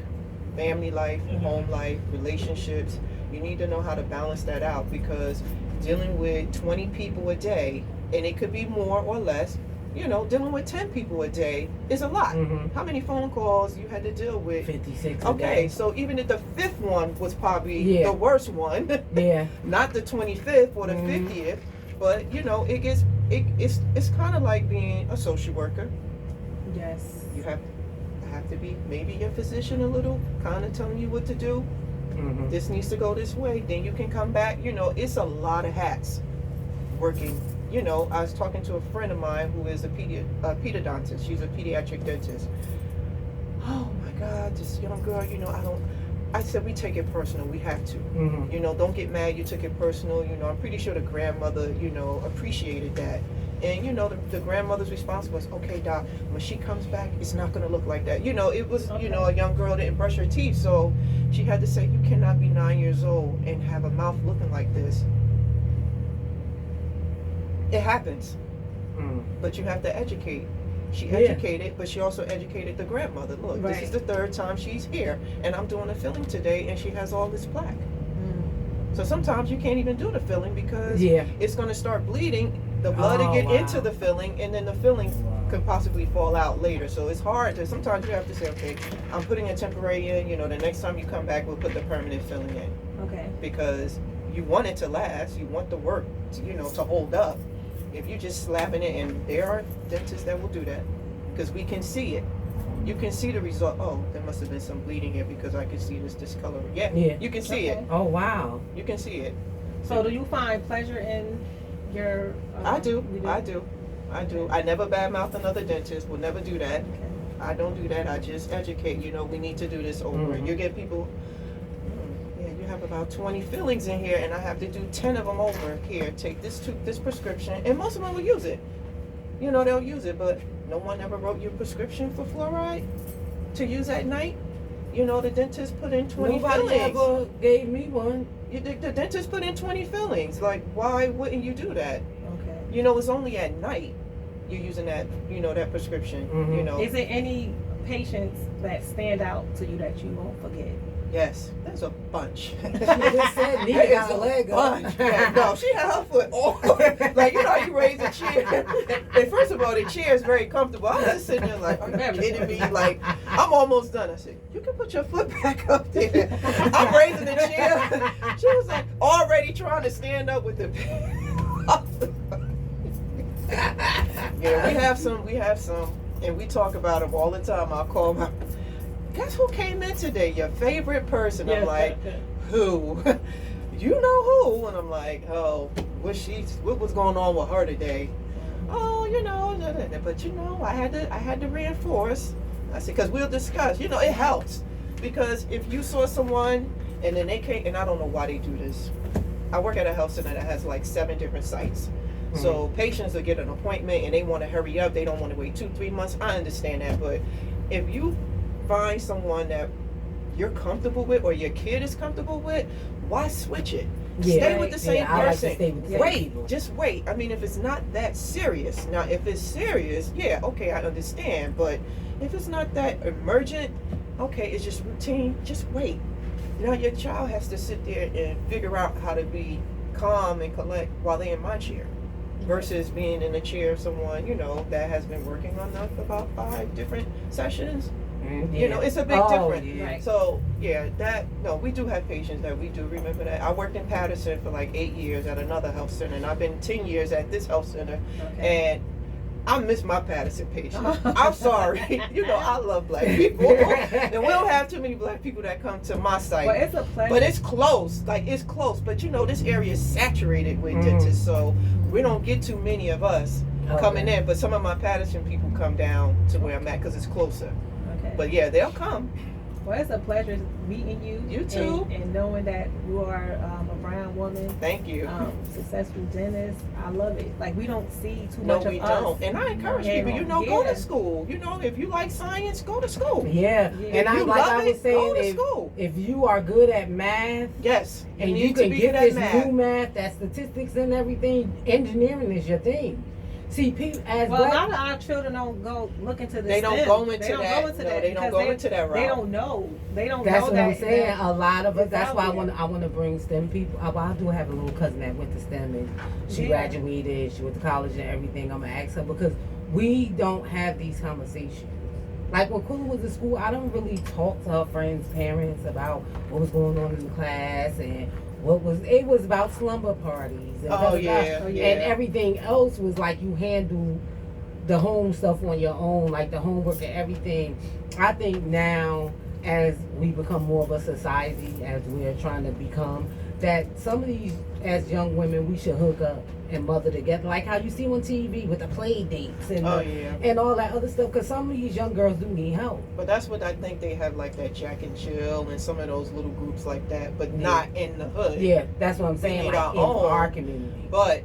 family life, home life, relationships. You need to know how to balance that out, because dealing with 20 people a day, and it could be more or less, dealing with 10 people a day is a lot. Mhm. How many phone calls you had to deal with? 56 a Okay, day. so even if the 5th one was probably Yeah. the worst one, Yeah. not the 25th or the Mhm. 50th, but it's kind of like being a social worker. Yes. You have to be maybe your physician a little, kind of telling you what to do. Mhm. This needs to go this way. Then you can come back. It's a lot of hats working. I was talking to a friend of mine who is a pedodontist. She's a pediatric dentist. Oh my God, this young girl. I said we take it personal. We have to. Mhm. Don't get mad. You took it personal. I'm pretty sure the grandmother, appreciated that. And the grandmother's response was, "Okay, doc, when she comes back, it's not going to look like that." It was, Okay. a young girl didn't brush her teeth, so she had to say, "You cannot be 9 years old and have a mouth looking like this." It happens, Mhm. but you have to educate. She Yeah. educated, but she also educated the grandmother. Look, this Right. is the 3rd time she's here, and I'm doing a filling today, and she has all this plaque. So sometimes you can't even do the filling because Yeah. it's going to start bleeding. The blood will Oh, get wow. into the filling, and then the filling could possibly fall out later. So it's hard to. Sometimes you have to say, okay, I'm putting a temporary in. The next time you come back, we'll put the permanent filling in, Okay. because you want it to last. You want the work, to hold up. If you just slapping it, and there are dentists that will do that, because we can see it. You can see the result. Oh, there must have been some bleeding here because I can see this discoloration. Yeah, Yeah. you can see it. Okay. Oh wow. You can see it. So do you find pleasure in your? I do. You I do. I do. I never badmouth another dentist. Will never do that. Okay. I don't do that. I just educate. You know, we need to do this over. Mhm. You get people. Yeah, you have about 20 fillings in here, and I have to do 10 of them over here. Take this prescription, and most of them will use it. You know, they'll use it, but no one ever wrote your prescription for fluoride to use at night. You know, the dentist put in 20 Nobody fillings. ever gave me one. The dentist put in 20 fillings. Like, why wouldn't you do that? Okay. You know, it's only at night you're using that, you know, that prescription. Mhm. You know, Is there any patients that stand out to you that you won't forget? yes, there's a bunch. She just said Nita There's got a leg up. bunch. Yeah, no, she had her foot all like, you know how you raise a chair. And first of all, the chair is very comfortable. I was just sitting there like, are you kidding me? Like, I'm almost done. I said, you can put your foot back up there. I'm raising the chair. She was like already trying to stand up with the yeah, we have some, and we talk about them all the time. I'll call them. Guess who came in today? Your favorite person. I'm like, who? You know who? And I'm like, oh, what was going on with her today? Oh, you know, but you know, I had to reinforce. I said, because we'll discuss. You know, it helps because if you saw someone and then they came, and I don't know why they do this. I work at a health center that has like 7 different sites. So patients will get an appointment and they want to hurry up. They don't want to wait 2-3 months. I understand that, but if you find someone that you're comfortable with or your kid is comfortable with, why switch it? Stay with the same I like to person. stay with the Wait, just wait. I mean, if it's not that serious. Now, if it's serious, yeah, okay, I understand. But if it's not that emergent, okay, it's just routine, just wait. Now, your child has to sit there and figure out how to be calm and collect while they're in my chair versus being in the chair of someone, you know, that has been working on that for about 5 different sessions. You know, it's a big difference. Yeah. Right. So yeah, we do have patients that we do remember that. I worked in Patterson for like 8 years at another health center, and I've been 10 years at this health center, Okay. and I miss my Patterson patients. I'm sorry. You know, I love black people, and we don't have too many black people that come to my site. Well, it's a pleasure. But it's close, like it's close. But you know, this area is saturated with dentists, so we don't get too many of us coming in. But some of my Patterson people come down to where I'm at because it's closer. Okay. But yeah, they'll come. Well, it's a pleasure meeting you. You too. And knowing that you are a brown woman, Thank you. successful dentist. I love it. Like, we don't see too No, much of we us. don't. And I encourage people, you know, go to school. You know, if you like science, go to school. Yeah. Yeah. And I you like love I was it, go to saying, school. if you are good at math Yes. and need you to can be get good at this math. new math, that statistics and everything, engineering is your thing. See, people as Well, a black, lot of our children don't go look into this. They don't STEM. go into They don't that. go into No, that they don't because go into that route. They don't know. They don't that's know what that. I'm saying. that- A lot of us. it's That's out why I there. want to bring STEM people. Well, I do have a little cousin that went to STEM and she Yeah. graduated. She went to college and everything. I'm gonna ask her because we don't have these conversations. Like when Kula was in school, I don't really talk to her friends' parents about what was going on in the class and it was about slumber parties and Oh, yeah. and everything else was like you handle the home stuff on your own, like the homework and everything. I think now as we become more of a society, as we're trying to become, that some of these as young women we should hook up and mother together, like how you see on TV with the play dates and Oh yeah. and all that other stuff, because some of these young girls do need help. But that's what I think they have, like that Jack and Jill and some of those little groups like that, but Yeah. not in the hood. Yeah, that's what I'm saying, need like our in own. our community. But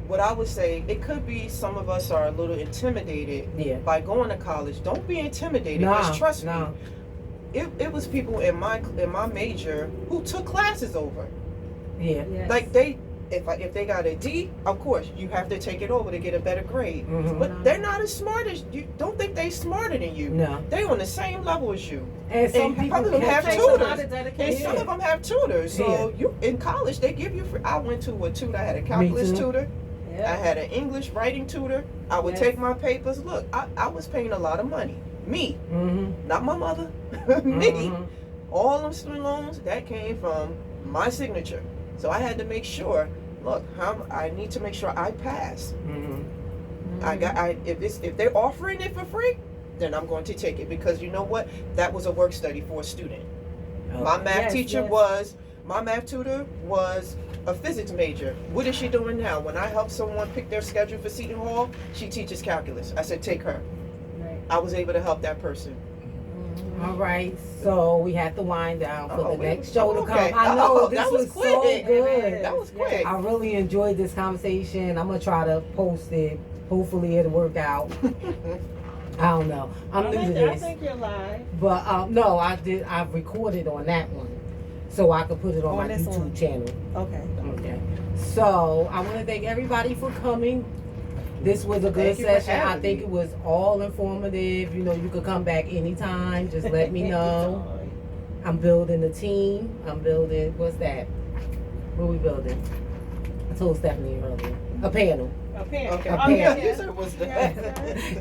what I would say, it could be some of us are a little intimidated Yeah. by going to college. Don't be intimidated. Nah, Because trust nah. me, it was people in my major who took classes over. Yeah. Yes. Like if they got a D, of course you have to take it over to get a better grade. Mhm. But they're not as smart as you. Don't think they smarter than you. No. They on the same level as you. And some And people some of them can't have take Takes a lot tutors. of And dedication. some of them have tutors. So Yeah. you in college they give you. I went to a tutor. I had a calculus too. tutor. I Yeah. had an English writing tutor. I would Yes. take my papers. Look, I was paying a lot of money. Me, Mm-hmm. not my mother. Me. Mhm. All them student loans that came from my signature. So I had to make sure. Look, I need to make sure I pass. Mhm. If they're offering it for free, then I'm going to take it because you know what? That was a work study for a student. My math Yes, teacher yes. my math tutor was a physics major. What is she doing now? When I help someone pick their schedule for Seton Hall, she teaches calculus. I said, take her. Right. I was able to help that person. All right, so we have to wind down for Oh, the next show to come. okay. I know Oh, this that was was so quick. good. That was quick. I really enjoyed this conversation. I'm gonna try to post it. Hopefully it'll work out. I don't know. I'm new to I this, think you're live. but no, I've recorded on that one, so I could put it on On my this YouTube one. channel. Okay. Okay. So I want to thank everybody for coming. This was a good Thank you for session. I having think me. it was all informative. You know, you could come back anytime. Just let me know. I'm building a team. I'm building, what's that? What are we building? I told Stephanie earlier. A panel. A pen. Okay. A Oh, pen. yeah, you said it was the.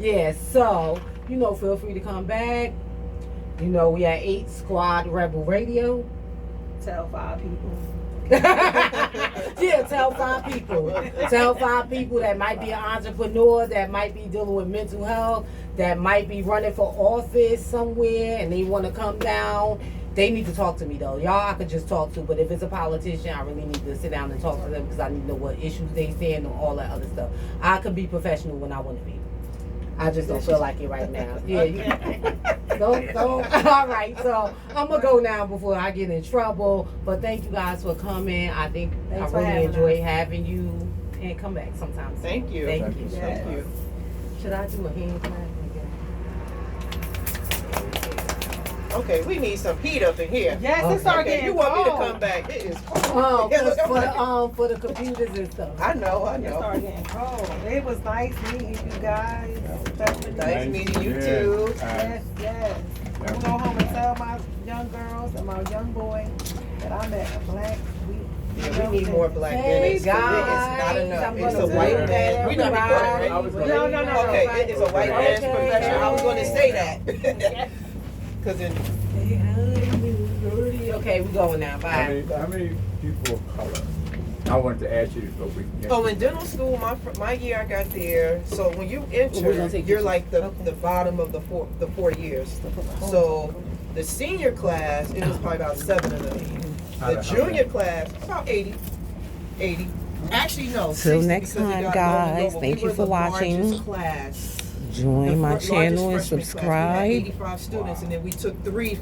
Yeah, so, you know, feel free to come back. You know, we at 8 Squad Rebel Radio. Tell 5 people. Yeah, tell 5 people. Tell 5 people that might be an entrepreneur, that might be dealing with mental health, that might be running for office somewhere and they want to come down. They need to talk to me though. Y'all I could just talk to, but if it's a politician, I really need to sit down and talk to them because I need to know what issues they stand and all that other stuff. I could be professional when I want to be. I just don't feel like it right now. Yeah, you don't. All right, so I'm gonna go now before I get in trouble. But thank you guys for coming. I think Thanks for I really having enjoyed us. having you, and come back sometime. soon. Thank you. Thank you. Thank you. Should I do a hand clap? Okay, we need some heat up in here. Yes, Okay. it started Okay, getting you want me to cold. come back? It is cold. Oh, Yeah, look, I'm for the computers and stuff. I know. It started getting cold. It was nice meeting you guys. Stephanie. Nice meeting you Yeah. too. Yes, yes. I'm gonna go home and tell my young girls and my young boy that I met a black. Yeah, we need more black Hey, Guinness. It is not guys, enough. I'm It's a gonna white do man. We not recording, I right? was No, no, no. Okay, it is a white man's Okay. profession. I was going to say that. Because it. Okay, we going now. How Bye. many people of color? I wanted to ask you this, but we can. Oh, in dental school, my year I got there. So when you We're gonna enter, take you're pictures. like the bottom of the 4 years. So the senior class, it was probably about 7 of them. The junior class, about 80. Actually, no. Till 60 next because we time, got guys. Nova. Thank We you were for the watching. largest class. Join my Largest channel and freshman class. We had subscribe. 85 students, and then we took 3